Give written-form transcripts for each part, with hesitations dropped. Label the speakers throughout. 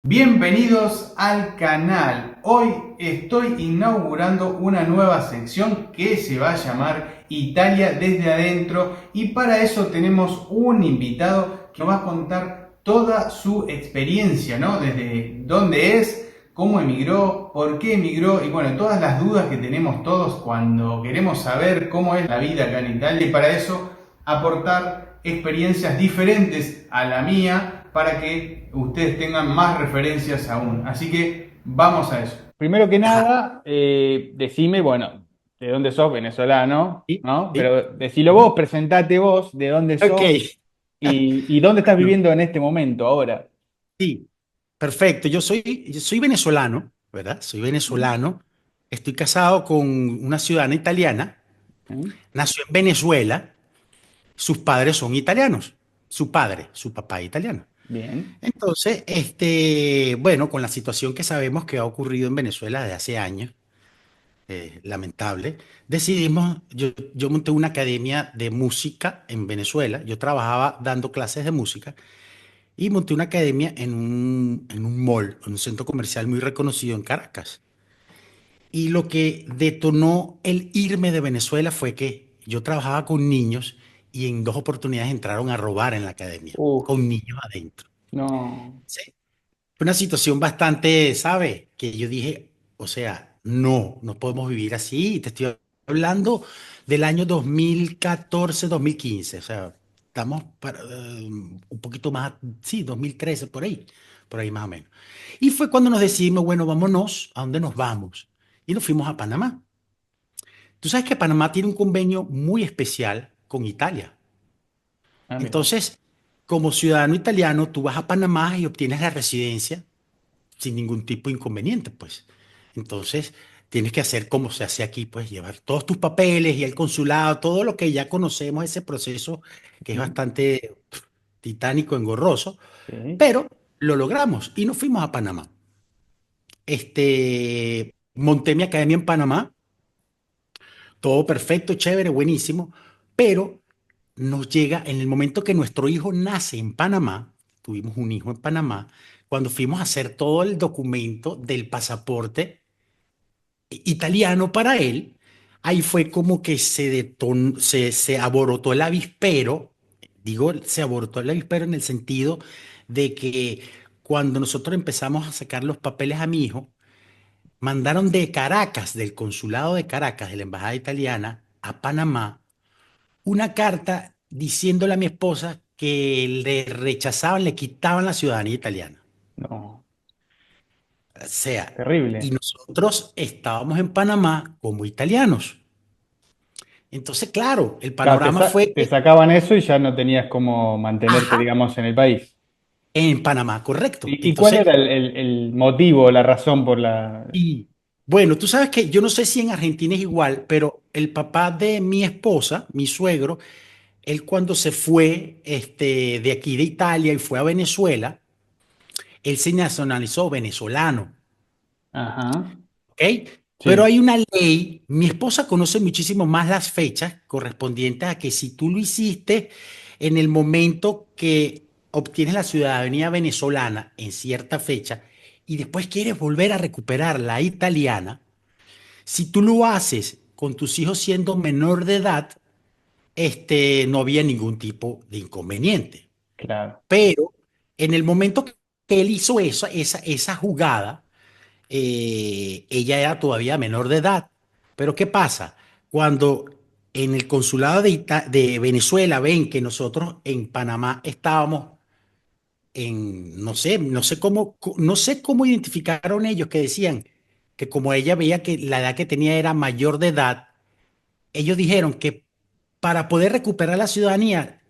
Speaker 1: Bienvenidos al canal. Hoy estoy inaugurando una nueva sección que se va a llamar Italia desde adentro y para eso tenemos un invitado que nos va a contar toda su experiencia, ¿no? Desde dónde es, cómo emigró, por qué emigró y bueno, todas las dudas que tenemos todos cuando queremos saber cómo es la vida acá en Italia y para eso aportar experiencias diferentes a la mía para que ustedes tengan más referencias aún. Así que vamos a eso. Primero que
Speaker 2: Ajá,
Speaker 1: nada, decime, bueno, de dónde sos, venezolano,
Speaker 2: sí,
Speaker 1: ¿no?
Speaker 2: sí.
Speaker 1: Pero decilo
Speaker 2: Ujú.
Speaker 1: vos, presentate vos, de dónde
Speaker 2: Ok.
Speaker 1: sos y dónde estás
Speaker 2: Bueno,
Speaker 1: viviendo en este momento ahora.
Speaker 2: sí, perfecto. Yo soy venezolano, ¿verdad? Soy venezolano. Estoy casado con una ciudadana italiana.
Speaker 1: ¿Mm?
Speaker 2: Nació en Venezuela. Sus padres son italianos. Su papá es italiano.
Speaker 1: Bien.
Speaker 2: Entonces, bueno, con la situación que sabemos que ha ocurrido en Venezuela desde hace años, lamentable, yo monté una academia de música en Venezuela. Yo trabajaba dando clases de música. Y monté una academia en un mall, en un centro comercial muy reconocido en Caracas. Y lo que detonó el irme de Venezuela fue que yo trabajaba con niños y en dos oportunidades entraron a robar en la academia,
Speaker 1: Uf,
Speaker 2: con niños adentro.
Speaker 1: no.
Speaker 2: Sí. Fue una situación bastante, ¿sabes? Que yo dije, o sea, no podemos vivir así. Y te estoy hablando del año 2014, 2015. O sea, estamos un poquito más, sí, 2013, por ahí más o menos. Y fue cuando nos decidimos, bueno, vámonos, ¿a dónde nos vamos? Y nos fuimos a Panamá. Tú sabes que Panamá tiene un convenio muy especial con Italia.
Speaker 1: Ah, mira.
Speaker 2: Entonces, como ciudadano italiano, tú vas a Panamá y obtienes la residencia sin ningún tipo de inconveniente, pues. Entonces, tienes que hacer como se hace aquí, pues, llevar todos tus papeles y el consulado, todo lo que ya conocemos, ese proceso que es
Speaker 1: Ujú.
Speaker 2: bastante titánico, engorroso,
Speaker 1: Sí.
Speaker 2: pero lo logramos y nos fuimos a Panamá. Monté mi academia en Panamá, todo perfecto, chévere, buenísimo, pero nos llega en el momento que nuestro hijo nace en Panamá, tuvimos un hijo en Panamá, cuando fuimos a hacer todo el documento del pasaporte italiano para él, ahí fue como que se aborotó el avispero, digo, se aborotó el avispero en el sentido de que cuando nosotros empezamos a sacar los papeles a mi hijo, mandaron de Caracas, del consulado de Caracas, de la embajada italiana, a Panamá, una carta diciéndole a mi esposa que le rechazaban, le quitaban la ciudadanía italiana.
Speaker 1: No.
Speaker 2: O sea, y
Speaker 1: Terrible.
Speaker 2: nosotros estábamos en Panamá como italianos. Entonces, claro, el
Speaker 1: Claro,
Speaker 2: panorama fue
Speaker 1: te sacaban eso y ya no tenías cómo mantenerte,
Speaker 2: ajá,
Speaker 1: digamos, en el país.
Speaker 2: en Panamá, correcto.
Speaker 1: Y cuál
Speaker 2: Entonces,
Speaker 1: era el motivo, la razón por la...
Speaker 2: y bueno, tú sabes que yo no sé si en Argentina es igual, pero el papá de mi esposa, mi suegro, él cuando se fue de aquí de Italia y fue a Venezuela, él se nacionalizó venezolano,
Speaker 1: Ajá,
Speaker 2: ¿ok? Pero
Speaker 1: sí,
Speaker 2: hay una ley, mi esposa conoce muchísimo más las fechas correspondientes a que si tú lo hiciste en el momento que obtienes la ciudadanía venezolana en cierta fecha y después quieres volver a recuperar la italiana, si tú lo haces con tus hijos siendo menor de edad, no había ningún tipo de inconveniente.
Speaker 1: claro.
Speaker 2: Pero en el momento que él hizo esa jugada, ella era todavía menor de edad. Pero ¿qué pasa? Cuando en el consulado de Venezuela ven que nosotros en Panamá estábamos no sé cómo identificaron ellos que decían que como ella veía que la edad que tenía era mayor de edad, ellos dijeron que para poder recuperar la ciudadanía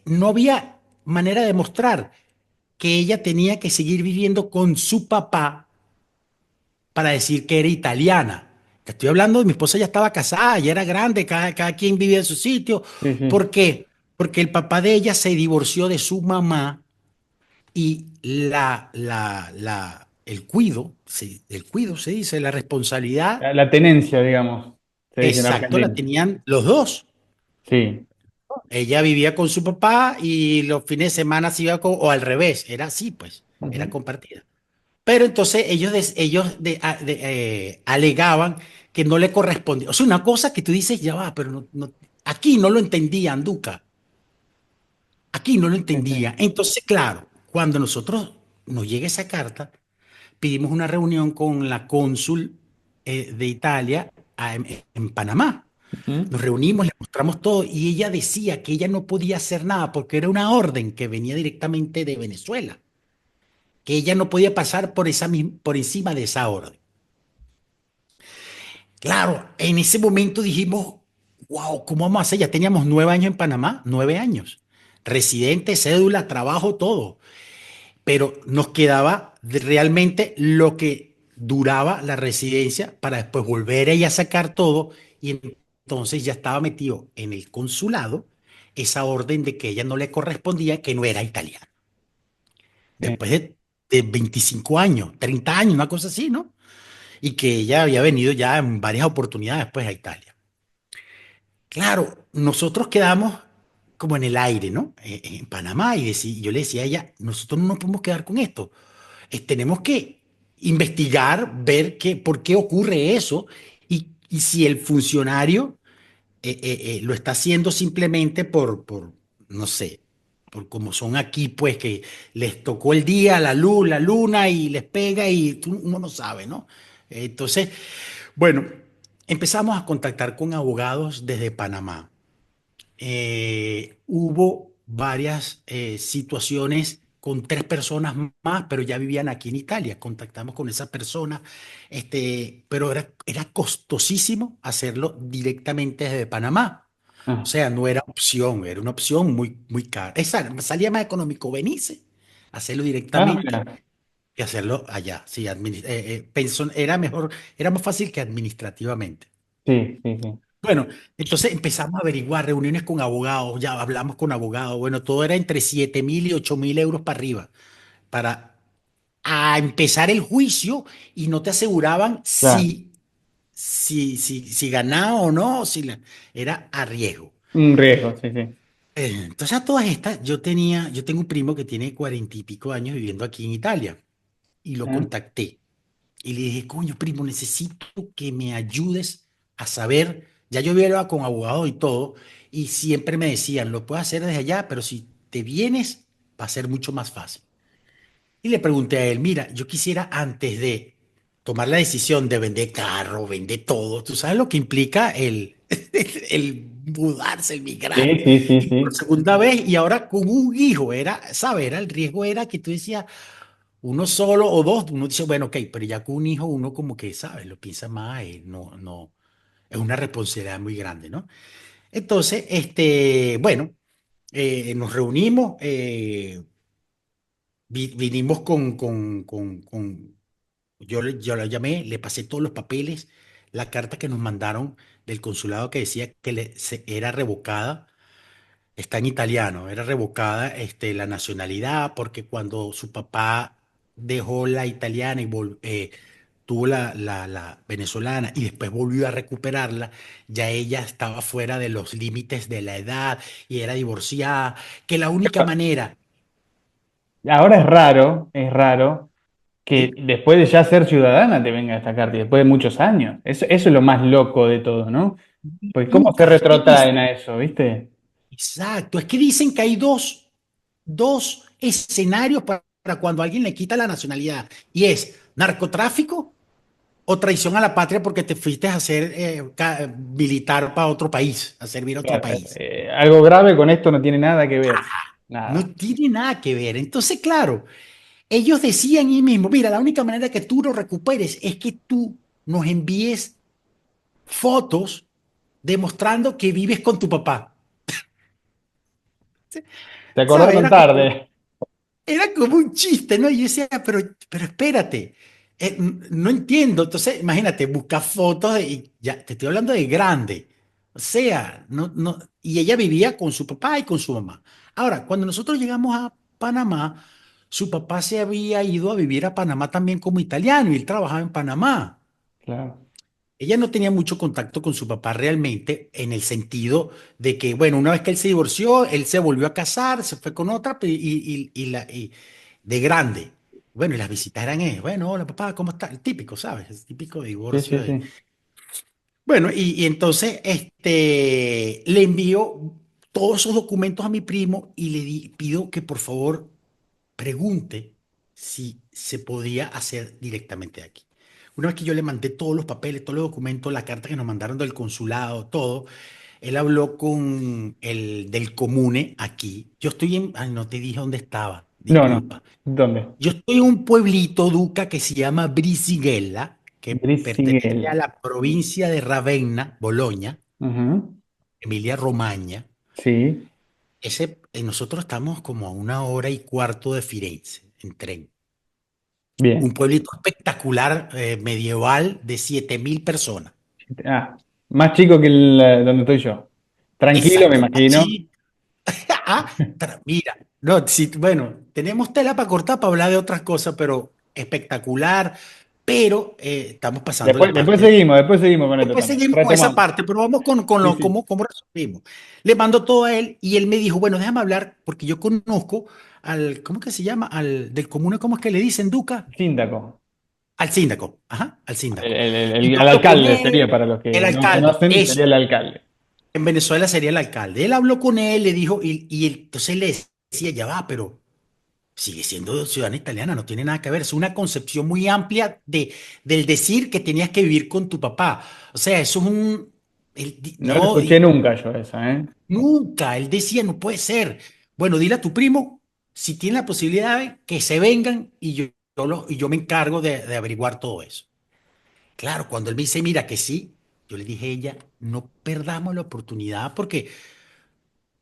Speaker 2: no había manera de mostrar que ella tenía que seguir viviendo con su papá para decir que era italiana. Te estoy hablando de mi esposa, ya estaba casada, ya era grande, cada quien vivía en su sitio.
Speaker 1: Sí,
Speaker 2: ¿Por
Speaker 1: sí.
Speaker 2: qué? Porque el papá de ella se divorció de su mamá y el cuido se dice, la responsabilidad,
Speaker 1: La tenencia, digamos, se dice en
Speaker 2: exacto, la
Speaker 1: Argentina.
Speaker 2: tenían los dos.
Speaker 1: Sí,
Speaker 2: Ella vivía con su papá y los fines de semana se iba o al revés, era así, pues, era
Speaker 1: ujú,
Speaker 2: compartida. Pero entonces alegaban que no le correspondía. O sea, una cosa que tú dices, ya va, pero aquí no lo entendía Anduca, aquí no lo
Speaker 3: Sí, sí.
Speaker 2: entendía. Entonces, claro, cuando nosotros nos llega esa carta, pedimos una reunión con la cónsul de Italia en Panamá.
Speaker 3: Ujú.
Speaker 2: Nos reunimos, le mostramos todo y ella decía que ella no podía hacer nada porque era una orden que venía directamente de Venezuela, que ella no podía pasar por encima de esa orden. Claro, en ese momento dijimos, wow, ¿cómo vamos a hacer? Ya teníamos 9 años en Panamá, 9 años. Residente, cédula, trabajo, todo. Pero nos quedaba realmente lo que duraba la residencia para después volver ella a sacar todo y entonces ya estaba metido en el consulado esa orden de que ella no le correspondía, que no era italiana.
Speaker 3: Sí.
Speaker 2: Después de 25 años, 30 años, una cosa así, ¿no? Y que ella había venido ya en varias oportunidades después a Italia. Claro, nosotros quedamos como en el aire, ¿no? En Panamá y yo le decía a ella, nosotros no nos podemos quedar con esto. Tenemos que investigar, ver por qué ocurre eso y si el funcionario lo está haciendo simplemente no sé, por como son aquí, pues que les tocó el día, la luz, la luna y les pega y uno no sabe, ¿no? Entonces, bueno, empezamos a contactar con abogados desde Panamá. Hubo varias situaciones con 3 personas más, pero ya vivían aquí en Italia. Contactamos con esa persona, pero era costosísimo hacerlo directamente desde Panamá. O
Speaker 3: Ah,
Speaker 2: sea, no era opción, era una opción muy, muy cara. Salía más económico venirse, hacerlo directamente
Speaker 3: mira.
Speaker 2: que hacerlo allá. Sí, era mejor, era más fácil que administrativamente.
Speaker 3: Sí, sí, sí.
Speaker 2: Bueno, entonces empezamos a averiguar reuniones con abogados, ya hablamos con abogados, bueno, todo era entre 7.000 y 8.000 euros para arriba, para empezar el juicio y no te aseguraban
Speaker 3: Claro.
Speaker 2: si ganaba o no, era a riesgo.
Speaker 3: Un riesgo, sí, sí.
Speaker 2: Entonces a todas estas, yo tengo un primo que tiene 40 y pico años viviendo aquí en Italia y lo
Speaker 3: Ah,
Speaker 2: contacté. Y le dije, coño, primo, necesito que me ayudes a saber. Ya yo había hablado con abogados y todo, y siempre me decían, lo puedes hacer desde allá, pero si te vienes, va a ser mucho más fácil. Y le pregunté a él, mira, yo quisiera antes de tomar la decisión de vender carro, vender todo, tú sabes lo que implica el mudarse, el migrar.
Speaker 3: sí, sí, sí,
Speaker 2: Y por
Speaker 3: sí.
Speaker 2: segunda vez, y ahora con un hijo, ¿sabes? El riesgo era que tú decías, uno solo o dos, uno dice, bueno, ok, pero ya con un hijo uno como que, ¿sabes? Lo piensa más, no, no, es una responsabilidad muy grande, ¿no? Entonces, bueno, nos reunimos, vinimos yo la llamé, le pasé todos los papeles, la carta que nos mandaron del consulado que decía que era revocada. Está en italiano, era revocada la nacionalidad porque cuando su papá dejó la italiana y tuvo la venezolana y después volvió a recuperarla, ya ella estaba fuera de los límites de la edad y era divorciada, que la única manera,
Speaker 3: Ahora es raro que
Speaker 2: ¿sí?
Speaker 3: después de ya ser ciudadana te venga esta carta y después de muchos años. Eso es lo más loco de todo, ¿no? Pues cómo se
Speaker 2: Nunca, es que
Speaker 3: retrotraen a eso, ¿viste?
Speaker 2: exacto, es que dicen que hay dos escenarios para cuando alguien le quita la nacionalidad y es narcotráfico o traición a la patria porque te fuiste a hacer militar para otro país, a servir a otro
Speaker 3: Claro,
Speaker 2: país.
Speaker 3: algo grave con esto no tiene nada que ver.
Speaker 2: No
Speaker 3: Nada.
Speaker 2: tiene nada que ver. Entonces, claro, ellos decían ahí mismo, mira, la única manera que tú lo recuperes es que tú nos envíes fotos demostrando que vives con tu papá.
Speaker 3: Se
Speaker 2: ¿Sabes?
Speaker 3: acordaron tarde.
Speaker 2: Era como un chiste, ¿no? Y yo decía, pero espérate, no entiendo. Entonces, imagínate, busca fotos y ya, te estoy hablando de grande. O sea, no, no, y ella vivía con su papá y con su mamá. Ahora, cuando nosotros llegamos a Panamá, su papá se había ido a vivir a Panamá también como italiano y él trabajaba en Panamá.
Speaker 3: Claro,
Speaker 2: Ella no tenía mucho contacto con su papá realmente, en el sentido de que, bueno, una vez que él se divorció, él se volvió a casar, se fue con otra de grande. bueno, y las visitas eran, bueno, hola papá, ¿cómo está? El típico, ¿sabes? El típico
Speaker 3: Sí,
Speaker 2: divorcio.
Speaker 3: sí, sí.
Speaker 2: Bueno, y entonces le envío todos esos documentos a mi primo y pido que por favor pregunte si se podía hacer directamente aquí. Una vez que yo le mandé todos los papeles, todos los documentos, la carta que nos mandaron del consulado, todo, él habló con el del comune aquí. Yo estoy en, ay, no te dije dónde estaba,
Speaker 3: No, no.
Speaker 2: disculpa.
Speaker 3: ¿Dónde?
Speaker 2: Yo estoy en un pueblito, Duca, que se llama Brisighella, que pertenece a
Speaker 3: Brisiguel.
Speaker 2: la provincia de Ravenna, Boloña,
Speaker 3: Ujú.
Speaker 2: Emilia-Romagna.
Speaker 3: Sí,
Speaker 2: Nosotros estamos como a 1 hora y cuarto de Firenze, en tren. Un
Speaker 3: bien.
Speaker 2: pueblito espectacular, medieval, de 7.000 personas.
Speaker 3: Ah, más chico que donde estoy yo. Tranquilo, me
Speaker 2: Exacto.
Speaker 3: imagino.
Speaker 2: Mira, no, sí, bueno, tenemos tela para cortar para hablar de otras cosas, pero espectacular. Pero estamos pasando la parte.
Speaker 3: Después seguimos con esto
Speaker 2: Después
Speaker 3: también.
Speaker 2: seguimos con esa
Speaker 3: Retomamos.
Speaker 2: parte, pero vamos con
Speaker 3: Sí,
Speaker 2: lo,
Speaker 3: sí.
Speaker 2: cómo resolvimos. Le mando todo a él y él me dijo, bueno, déjame hablar porque yo conozco ¿cómo que se llama? Al del comune, ¿cómo es que le dicen, Duca?
Speaker 3: Síndaco.
Speaker 2: Al síndaco, ajá, al síndaco. Y yo
Speaker 3: Al
Speaker 2: hablo con
Speaker 3: alcalde
Speaker 2: él,
Speaker 3: sería para los
Speaker 2: el
Speaker 3: que no
Speaker 2: alcalde,
Speaker 3: conocen, sería
Speaker 2: eso.
Speaker 3: el alcalde.
Speaker 2: En Venezuela sería el alcalde. Él habló con él, le dijo, entonces él le decía, ya va, pero sigue siendo ciudadana italiana, no tiene nada que ver. Es una concepción muy amplia del decir que tenías que vivir con tu papá. O sea, eso es
Speaker 3: No lo
Speaker 2: no,
Speaker 3: escuché nunca yo esa, ¿eh?
Speaker 2: nunca. Él decía, no puede ser. Bueno, dile a tu primo, si tiene la posibilidad, que se vengan y yo me encargo de averiguar todo eso. Claro, cuando él me dice, mira que sí, yo le dije a ella, no perdamos la oportunidad porque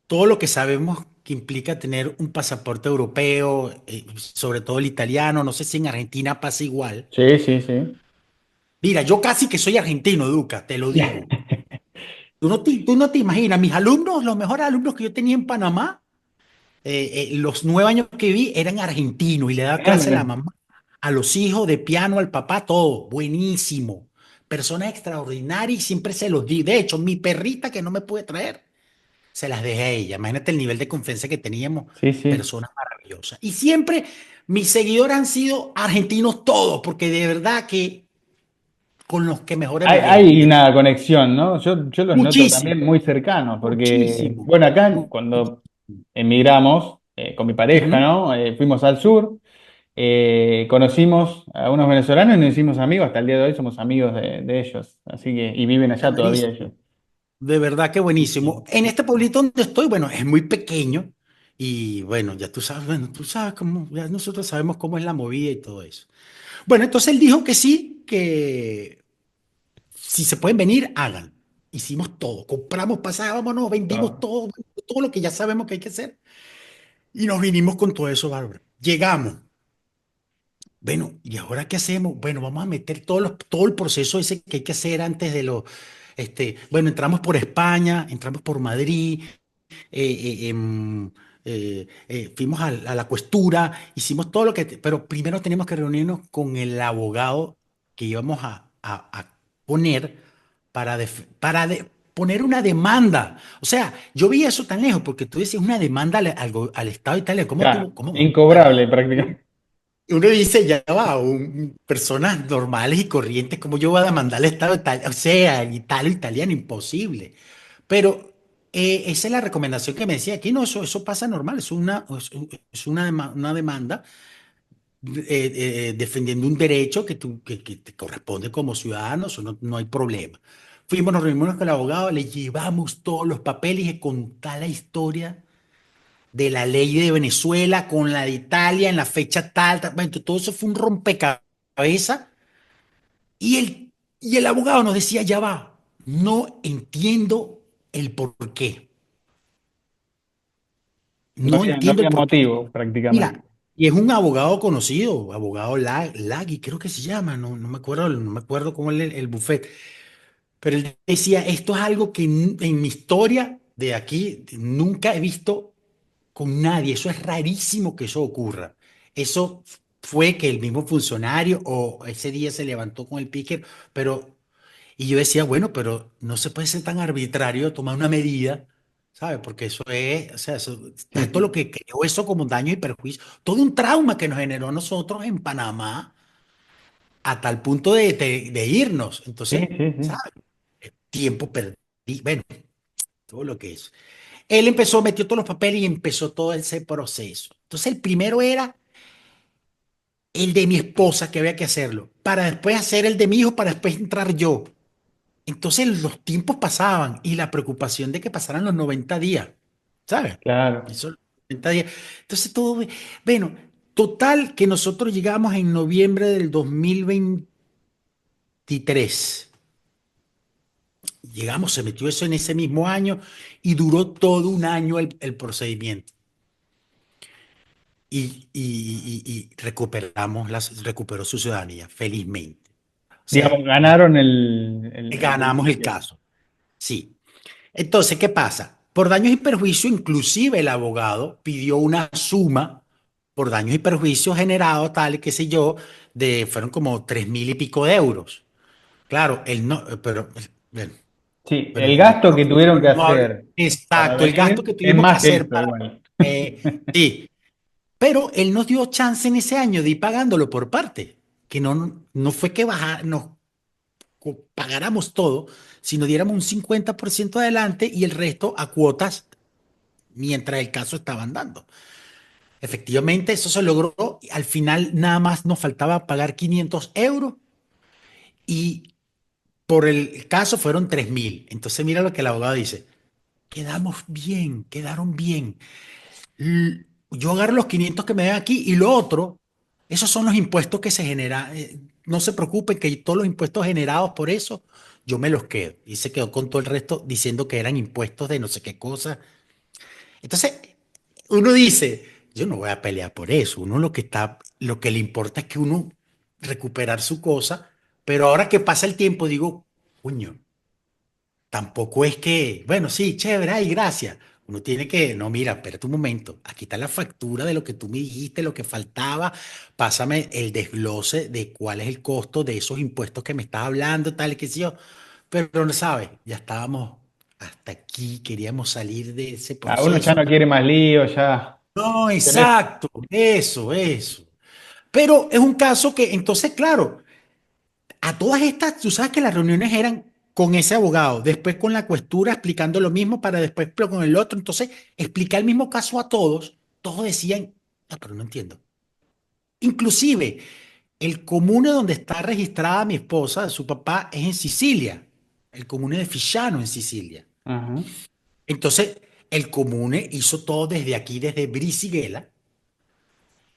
Speaker 2: todo lo que sabemos que implica tener un pasaporte europeo, sobre todo el italiano, no sé si en Argentina pasa igual.
Speaker 3: Sí, sí, sí.
Speaker 2: Mira, yo casi que soy argentino, Duca, te lo digo. Tú no te imaginas, mis alumnos, los mejores alumnos que yo tenía en Panamá, los 9 años que vi eran argentinos y le daba
Speaker 3: Ah,
Speaker 2: clase a la
Speaker 3: mira.
Speaker 2: mamá, a los hijos, de piano, al papá, todo. Buenísimo. Personas extraordinarias y siempre se los di. De hecho, mi perrita que no me pude traer, se las dejé a ella. Imagínate el nivel de confianza que teníamos,
Speaker 3: Sí, sí.
Speaker 2: personas maravillosas. Y siempre mis seguidores han sido argentinos todos, porque de verdad que con los que mejores me llevo.
Speaker 3: Hay una conexión, ¿no? Yo los noto también
Speaker 2: Muchísimo,
Speaker 3: muy cercanos, porque,
Speaker 2: muchísimo.
Speaker 3: bueno, acá
Speaker 2: Muchísimo.
Speaker 3: cuando emigramos con mi pareja,
Speaker 2: Ujú.
Speaker 3: ¿no? Fuimos al sur, conocimos a unos venezolanos y nos hicimos amigos, hasta el día de hoy somos amigos de ellos, así que, y viven allá todavía ellos.
Speaker 2: Buenísimo. De verdad que
Speaker 3: Sí,
Speaker 2: buenísimo.
Speaker 3: sí.
Speaker 2: En este pueblito donde estoy, bueno, es muy pequeño y bueno, ya tú sabes, bueno, tú sabes cómo, ya nosotros sabemos cómo es la movida y todo eso. Bueno, entonces él dijo que sí, que si se pueden venir, hagan. Hicimos todo, compramos pasajes, vámonos, vendimos
Speaker 3: Todo.
Speaker 2: todo, todo lo que ya sabemos que hay que hacer y nos vinimos con todo eso, bárbaro. Llegamos. Bueno, ¿y ahora qué hacemos? Bueno, vamos a meter todo el proceso ese que hay que hacer antes de bueno, entramos por España, entramos por Madrid, fuimos a la cuestura, hicimos todo lo pero primero tenemos que reunirnos con el abogado que íbamos a poner poner una demanda. O sea, yo vi eso tan lejos porque tú decías una demanda al Estado de Italia. ¿Cómo
Speaker 3: Claro,
Speaker 2: tú, cómo?
Speaker 3: incobrable prácticamente.
Speaker 2: Uno dice, ya va, personas normales y corrientes, como yo voy a demandar al Estado italiano? O sea, el italiano, imposible. Pero esa es la recomendación que me decía aquí, no, eso pasa normal, es una demanda defendiendo un derecho que te corresponde como ciudadano, eso no hay problema. Fuimos, nos reunimos con el abogado, le llevamos todos los papeles y contar la historia de la ley de Venezuela con la de Italia en la fecha tal, tal. Bueno, todo eso fue un rompecabezas y el abogado nos decía, ya va, no entiendo el por qué. No
Speaker 3: No
Speaker 2: entiendo el
Speaker 3: había
Speaker 2: por qué.
Speaker 3: motivo prácticamente.
Speaker 2: Mira, y es un abogado conocido, abogado Lagui, creo que se llama, no me acuerdo cómo es el buffet, pero él decía, esto es algo que en mi historia de aquí nunca he visto con nadie. Eso es rarísimo que eso ocurra. Eso fue que el mismo funcionario o ese día se levantó con el pique, y yo decía, bueno, pero no se puede ser tan arbitrario, tomar una medida ¿sabes? Porque eso es, o sea,
Speaker 3: Sí,
Speaker 2: tanto lo
Speaker 3: sí.
Speaker 2: que creó eso como daño y perjuicio, todo un trauma que nos generó a nosotros en Panamá a tal punto de irnos.
Speaker 3: Sí,
Speaker 2: Entonces,
Speaker 3: sí, sí.
Speaker 2: ¿sabes? Tiempo perdí, bueno, todo lo que es. Él empezó, metió todos los papeles y empezó todo ese proceso. Entonces, el primero era el de mi esposa, que había que hacerlo, para después hacer el de mi hijo, para después entrar yo. Entonces, los tiempos pasaban y la preocupación de que pasaran los 90 días, ¿sabes?
Speaker 3: Claro.
Speaker 2: Eso, 90 días. Entonces, todo, bueno, total que nosotros llegamos en noviembre del 2023. Llegamos, se metió eso en ese mismo año y duró todo un año el procedimiento. Y recuperamos recuperó su ciudadanía, felizmente. O
Speaker 3: Digamos,
Speaker 2: sea,
Speaker 3: ganaron el
Speaker 2: ganamos el
Speaker 3: litigio.
Speaker 2: caso. Sí. Entonces, ¿qué pasa? Por daños y perjuicios, inclusive el abogado pidió una suma por daños y perjuicios generados, tal y qué sé yo, fueron como 3.000 y pico de euros. Claro, él no, bueno,
Speaker 3: Sí,
Speaker 2: pero
Speaker 3: el
Speaker 2: yo
Speaker 3: gasto
Speaker 2: creo
Speaker 3: que
Speaker 2: que
Speaker 3: tuvieron que
Speaker 2: no hable-
Speaker 3: hacer para
Speaker 2: exacto, el gasto
Speaker 3: venir
Speaker 2: que
Speaker 3: es
Speaker 2: tuvimos que
Speaker 3: más que
Speaker 2: hacer
Speaker 3: esto, igual.
Speaker 2: sí, pero él nos dio chance en ese año de ir pagándolo por parte, que no fue que nos pagáramos todo, sino diéramos un 50% adelante y el resto a cuotas mientras el caso estaba andando. Efectivamente, eso se logró. Al final nada más nos faltaba pagar 500 euros y por el caso fueron 3.000. Entonces mira lo que el abogado dice. Quedamos bien, quedaron bien. Yo agarro los 500 que me dan aquí y lo otro, esos son los impuestos que se generan. No se preocupen que todos los impuestos generados por eso, yo me los quedo. Y se quedó con todo el resto diciendo que eran impuestos de no sé qué cosa. Entonces, uno dice, yo no voy a pelear por eso. Uno lo que le importa es que uno recuperar su cosa, pero ahora que pasa el tiempo digo, coño, tampoco es que, bueno, sí, chévere, ay, gracias. Uno tiene que, no, mira, espérate un momento, aquí está la factura de lo que tú me dijiste, lo que faltaba, pásame el desglose de cuál es el costo de esos impuestos que me estás hablando, tal y que sí yo. Pero no sabes, ya estábamos hasta aquí, queríamos salir de ese
Speaker 3: A uno ya
Speaker 2: proceso.
Speaker 3: no quiere más lío, ya
Speaker 2: No,
Speaker 3: tenés.
Speaker 2: exacto, eso. Pero es un caso que, entonces, claro, a todas estas, tú sabes que las reuniones eran con ese abogado, después con la cuestura explicando lo mismo para después pero con el otro. Entonces, explicar el mismo caso a todos, todos decían, no, pero no entiendo. Inclusive, el comune donde está registrada mi esposa, su papá, es en Sicilia, el comune de Fisciano en Sicilia.
Speaker 3: Ajá.
Speaker 2: Entonces, el comune hizo todo desde aquí, desde Brisighella,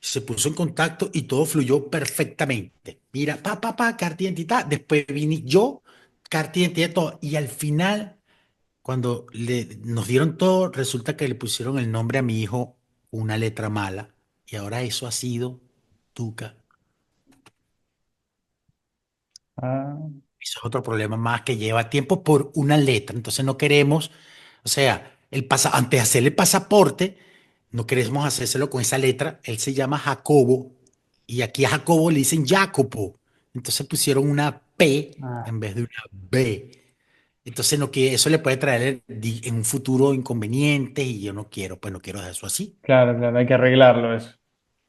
Speaker 2: se puso en contacto y todo fluyó perfectamente. Mira, carta de identidad. Después vine yo, carta de identidad, todo. Y al final, cuando nos dieron todo, resulta que le pusieron el nombre a mi hijo una letra mala. Y ahora eso ha sido Tuca.
Speaker 3: Ah,
Speaker 2: Eso es otro problema más que lleva tiempo por una letra. Entonces no queremos, o sea, antes de hacerle el pasaporte, no queremos hacérselo con esa letra. Él se llama Jacobo y aquí a Jacobo le dicen Jacopo. Entonces pusieron una P
Speaker 3: ah,
Speaker 2: en vez de una B. Entonces no quiere, eso le puede traer en un futuro inconvenientes y yo no quiero, pues no quiero dejar eso así.
Speaker 3: claro, claro, hay que arreglarlo eso.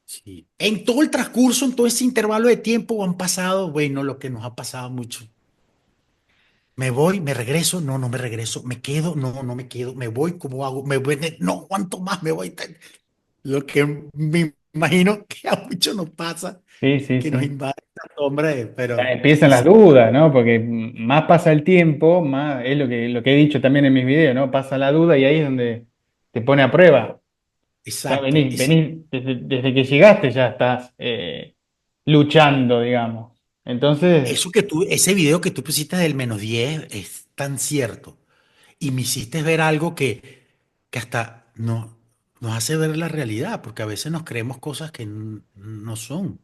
Speaker 2: Sí. En todo el transcurso, en todo ese intervalo de tiempo han pasado, bueno, lo que nos ha pasado mucho. Me voy, me regreso, no me regreso, me quedo, no me quedo, me voy, ¿cómo hago? Me voy, no aguanto más, me voy. Lo que me imagino que a muchos nos pasa,
Speaker 3: Sí, sí,
Speaker 2: que nos
Speaker 3: sí.
Speaker 2: invade esta sombra,
Speaker 3: Ya
Speaker 2: pero
Speaker 3: empiezan
Speaker 2: sí,
Speaker 3: las
Speaker 2: sí,
Speaker 3: dudas, ¿no? Porque más pasa el tiempo, más es lo que he dicho también en mis videos, ¿no? Pasa la duda y ahí es donde te pone a prueba. Ya
Speaker 2: exacto.
Speaker 3: venís, desde que llegaste ya estás luchando, digamos. Entonces,
Speaker 2: Ese video que tú pusiste del -10 es tan cierto. Y me hiciste ver algo que hasta no, nos hace ver la realidad, porque a veces nos creemos cosas que no son.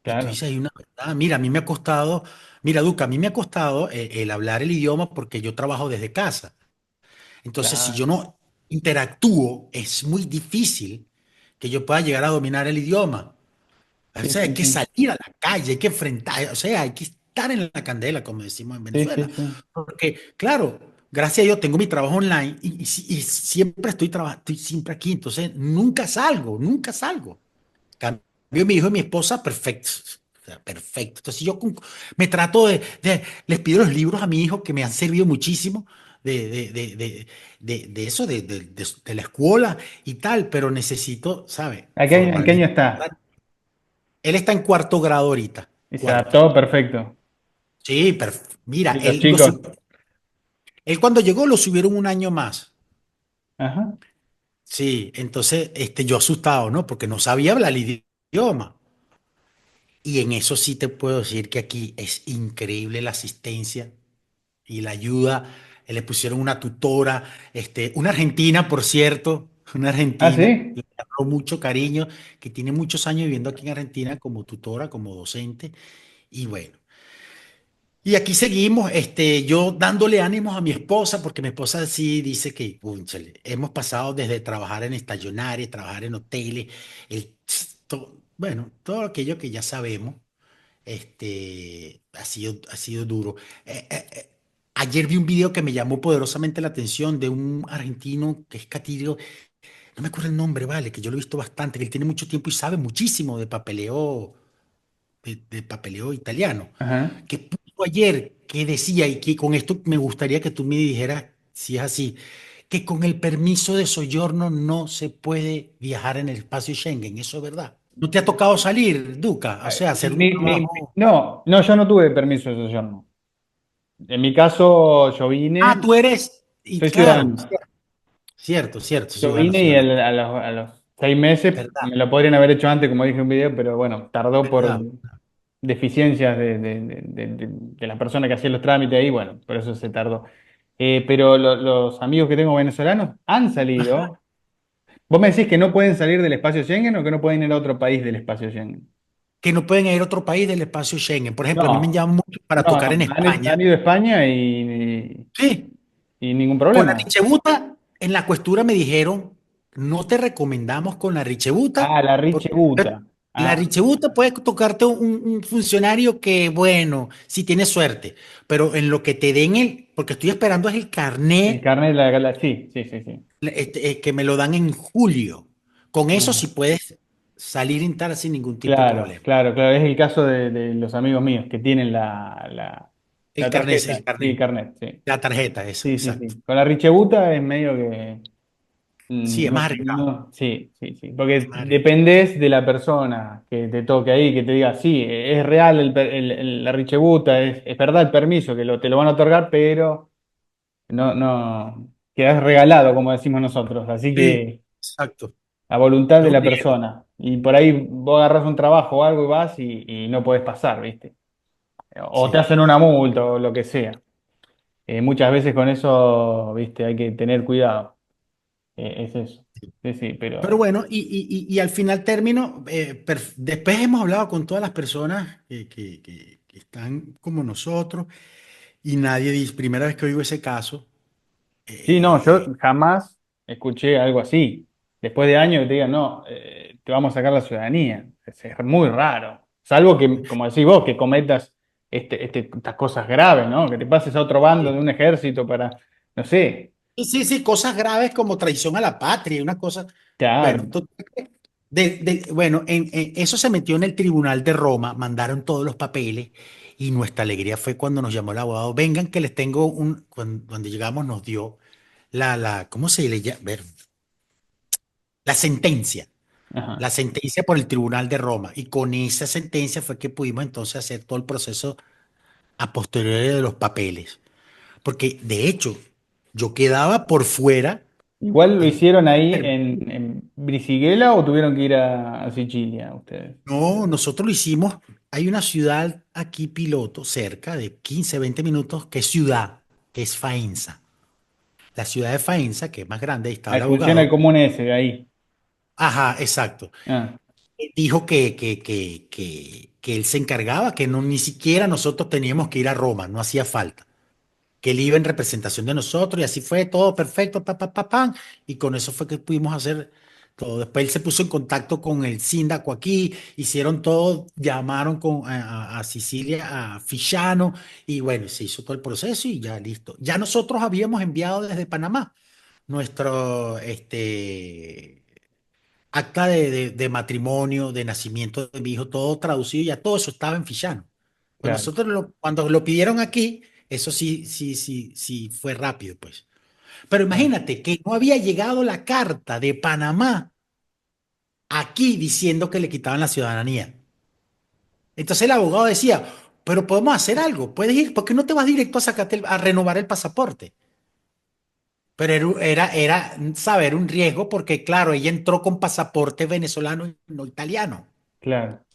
Speaker 2: Y tú
Speaker 3: claro,
Speaker 2: dices, hay una verdad. Mira, a mí me ha costado, mira, Duca, a mí me ha costado el hablar el idioma porque yo trabajo desde casa. Entonces, si yo
Speaker 3: claro.
Speaker 2: no interactúo, es muy difícil que yo pueda llegar a dominar el idioma. O
Speaker 3: Sí,
Speaker 2: sea, hay
Speaker 3: sí,
Speaker 2: que
Speaker 3: sí.
Speaker 2: salir a la calle, hay que enfrentar, o sea, hay que estar en la candela, como decimos en
Speaker 3: Sí, sí,
Speaker 2: Venezuela.
Speaker 3: sí.
Speaker 2: Porque, claro, gracias a Dios tengo mi trabajo online y siempre estoy siempre aquí, entonces nunca salgo, nunca salgo. Cambio mi hijo y mi esposa, perfecto. O sea, perfecto. Entonces me trato les pido los libros a mi hijo que me han servido muchísimo de eso, de la escuela y tal, pero necesito, ¿sabe?
Speaker 3: En qué año está?
Speaker 2: Él está en cuarto grado ahorita.
Speaker 3: Y se
Speaker 2: Cuarto.
Speaker 3: adaptó perfecto.
Speaker 2: Sí, mira,
Speaker 3: Y los chicos.
Speaker 2: él cuando llegó lo subieron un año más.
Speaker 3: Ajá.
Speaker 2: Sí, entonces yo asustado, ¿no? Porque no sabía hablar el idioma. Y en eso sí te puedo decir que aquí es increíble la asistencia y la ayuda. Le pusieron una tutora, una argentina, por cierto, una
Speaker 3: Ah,
Speaker 2: argentina,
Speaker 3: sí.
Speaker 2: le agarró mucho cariño, que tiene muchos años viviendo aquí en Argentina como tutora, como docente. Y bueno, y aquí seguimos, yo dándole ánimos a mi esposa, porque mi esposa sí dice que, cónchale, hemos pasado desde trabajar en estacionarios, trabajar en hoteles, bueno, todo aquello que ya sabemos, ha sido duro. Ayer vi un video que me llamó poderosamente la atención de un argentino que es Catirio, no me acuerdo el nombre, vale, que yo lo he visto bastante, que él tiene mucho tiempo y sabe muchísimo de papeleo italiano
Speaker 3: Ajá.
Speaker 2: que puso ayer, que decía, y que con esto me gustaría que tú me dijeras si es así, que con el permiso de soyorno no se puede viajar en el espacio Schengen, ¿eso es verdad? ¿No te ha tocado salir, Duca? O sea, hacer un trabajo.
Speaker 3: No, no, yo no tuve permiso de soyorno. En mi caso, yo
Speaker 2: Ah,
Speaker 3: vine,
Speaker 2: tú eres, y
Speaker 3: soy
Speaker 2: claro,
Speaker 3: ciudadano.
Speaker 2: cierto, cierto,
Speaker 3: Yo
Speaker 2: ciudadano,
Speaker 3: vine y
Speaker 2: ciudadano.
Speaker 3: a los 6 meses
Speaker 2: ¿Verdad?
Speaker 3: me lo podrían haber hecho antes, como dije en un video, pero bueno, tardó por
Speaker 2: ¿Verdad?
Speaker 3: deficiencias de la persona que hacía los trámites ahí, bueno, por eso se tardó. Pero los amigos que tengo venezolanos han
Speaker 2: Ajá.
Speaker 3: salido. ¿Vos me decís que no pueden salir del espacio Schengen o que no pueden ir a otro país del espacio Schengen?
Speaker 2: Que no pueden ir a otro país del espacio Schengen. Por ejemplo, a mí me
Speaker 3: No,
Speaker 2: llaman mucho para
Speaker 3: no,
Speaker 2: tocar en
Speaker 3: no. Han
Speaker 2: España.
Speaker 3: ido a España
Speaker 2: Sí,
Speaker 3: y ningún
Speaker 2: con la
Speaker 3: problema.
Speaker 2: richebuta, en la cuestura me dijeron, no te recomendamos con la richebuta,
Speaker 3: Ah, la
Speaker 2: porque
Speaker 3: Richebuta.
Speaker 2: la
Speaker 3: Ah,
Speaker 2: richebuta puede tocarte un funcionario que, bueno, si tienes suerte, pero en lo que te den porque estoy esperando es el
Speaker 3: el
Speaker 2: carnet,
Speaker 3: carnet sí, sí, sí, sí.
Speaker 2: que me lo dan en julio. Con eso
Speaker 3: Ah,
Speaker 2: sí puedes salir y entrar sin ningún tipo de
Speaker 3: claro,
Speaker 2: problema.
Speaker 3: claro, claro. Es el caso de los amigos míos que tienen la
Speaker 2: El
Speaker 3: tarjeta. Sí, el
Speaker 2: carnet,
Speaker 3: carnet, sí.
Speaker 2: la tarjeta, eso,
Speaker 3: Sí, sí,
Speaker 2: exacto.
Speaker 3: sí. Con la Richebuta es medio que
Speaker 2: Sí, es
Speaker 3: no,
Speaker 2: más arriesgado,
Speaker 3: no, sí, sí, sí,
Speaker 2: es
Speaker 3: porque
Speaker 2: más arriesgado.
Speaker 3: dependés de la persona que te toque ahí, que te diga, sí, es real la richebuta, es verdad el permiso, que te lo van a otorgar, pero no, no, quedás regalado, como decimos nosotros, así
Speaker 2: Sí,
Speaker 3: que
Speaker 2: exacto.
Speaker 3: a voluntad
Speaker 2: Es
Speaker 3: de
Speaker 2: un
Speaker 3: la
Speaker 2: riesgo.
Speaker 3: persona. Y por ahí vos agarrás un trabajo o algo y vas y no podés pasar, ¿viste? O te
Speaker 2: Sí.
Speaker 3: hacen una multa o lo que sea. Muchas veces con eso, ¿viste? Hay que tener cuidado. Es eso. Sí, sí,
Speaker 2: Pero
Speaker 3: pero...
Speaker 2: bueno, y al final término, después hemos hablado con todas las personas que están como nosotros y nadie dice, primera vez que oigo ese caso,
Speaker 3: Sí, no, yo
Speaker 2: eh,
Speaker 3: jamás escuché algo así. Después de años que te digan, no, te vamos a sacar la ciudadanía. Es muy raro. Salvo que, como decís vos, que cometas estas cosas graves, ¿no? Que te pases a otro bando de
Speaker 2: sí,
Speaker 3: un ejército para, no sé,
Speaker 2: sí, sí, cosas graves como traición a la patria, una cosa, bueno,
Speaker 3: claro.
Speaker 2: bueno, eso se metió en el Tribunal de Roma, mandaron todos los papeles y nuestra alegría fue cuando nos llamó el abogado, vengan que les tengo cuando llegamos nos dio ¿cómo se le llama? Ver, la sentencia.
Speaker 3: Ajá.
Speaker 2: La sentencia por el Tribunal de Roma. Y con esa sentencia fue que pudimos entonces hacer todo el proceso a posteriori de los papeles. Porque de hecho, yo quedaba por fuera
Speaker 3: Igual lo
Speaker 2: del...
Speaker 3: hicieron ahí en Brisigela o tuvieron que ir a Sicilia ustedes.
Speaker 2: No, nosotros lo hicimos. Hay una ciudad aquí piloto, cerca de 15, 20 minutos, que es ciudad, que es Faenza. La ciudad de Faenza, que es más grande, ahí estaba
Speaker 3: Ah,
Speaker 2: el
Speaker 3: funciona el
Speaker 2: abogado.
Speaker 3: común ese de ahí.
Speaker 2: Ajá, exacto.
Speaker 3: Ah,
Speaker 2: Dijo que él se encargaba, que no, ni siquiera nosotros teníamos que ir a Roma, no hacía falta. Que él iba en representación de nosotros y así fue todo perfecto, pa, pa, pa, pam, y con eso fue que pudimos hacer todo. Después él se puso en contacto con el síndaco aquí, hicieron todo, llamaron a Sicilia, a Fichano, y bueno, se hizo todo el proceso y ya listo. Ya nosotros habíamos enviado desde Panamá nuestro acta de matrimonio, de nacimiento de mi hijo, todo traducido, ya todo eso estaba en Fichano. Cuando
Speaker 3: Claro,
Speaker 2: nosotros cuando lo pidieron aquí, eso sí, sí, sí, sí fue rápido, pues. Pero
Speaker 3: claro.
Speaker 2: imagínate que no había llegado la carta de Panamá aquí diciendo que le quitaban la ciudadanía. Entonces el abogado decía, pero podemos hacer algo, puedes ir, ¿por qué no te vas directo a sacarte a renovar el pasaporte? Pero saber un riesgo porque, claro, ella entró con pasaporte venezolano y no italiano.
Speaker 3: Claro,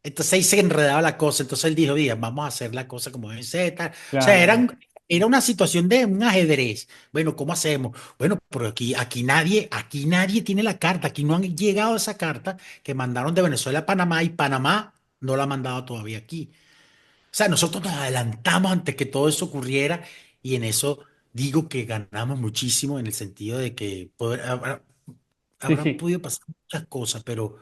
Speaker 2: Entonces ahí se enredaba la cosa. Entonces él dijo, diga, vamos a hacer la cosa como debe ser. Tal. O sea,
Speaker 3: claro.
Speaker 2: era una situación de un ajedrez. Bueno, ¿cómo hacemos? Bueno, pero aquí nadie tiene la carta. Aquí no han llegado esa carta que mandaron de Venezuela a Panamá y Panamá no la ha mandado todavía aquí. O sea, nosotros nos adelantamos antes que todo eso ocurriera y en eso digo que ganamos muchísimo en el sentido de que
Speaker 3: Sí,
Speaker 2: habrán
Speaker 3: sí.
Speaker 2: podido pasar muchas cosas, pero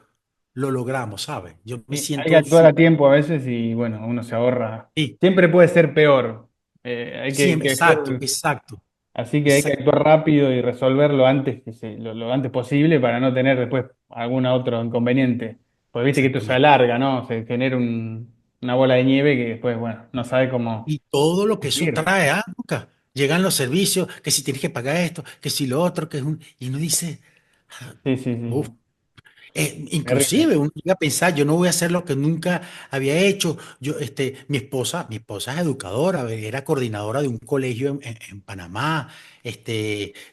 Speaker 2: lo logramos, ¿sabes? Yo me
Speaker 3: Sí, hay que
Speaker 2: siento
Speaker 3: actuar a tiempo a veces y bueno, uno se ahorra.
Speaker 2: sí,
Speaker 3: Siempre puede ser peor. Hay
Speaker 2: sí,
Speaker 3: que actuar.
Speaker 2: exacto, exacto,
Speaker 3: Así que hay que
Speaker 2: exacto.
Speaker 3: actuar rápido y resolverlo antes lo antes posible para no tener después algún otro inconveniente. Porque viste que esto se
Speaker 2: Exactamente.
Speaker 3: alarga, ¿no? Se genera una bola de nieve que después, bueno, no sabe cómo
Speaker 2: Y todo lo que eso
Speaker 3: cumplir.
Speaker 2: trae, ¿ah, Luca? Llegan los servicios, que si tienes que pagar esto, que si lo otro, que es un... Y uno dice,
Speaker 3: Sí, sí, sí,
Speaker 2: uff,
Speaker 3: sí. Terrible.
Speaker 2: inclusive uno llega a pensar, yo no voy a hacer lo que nunca había hecho. Yo, mi esposa es educadora, era coordinadora de un colegio en Panamá,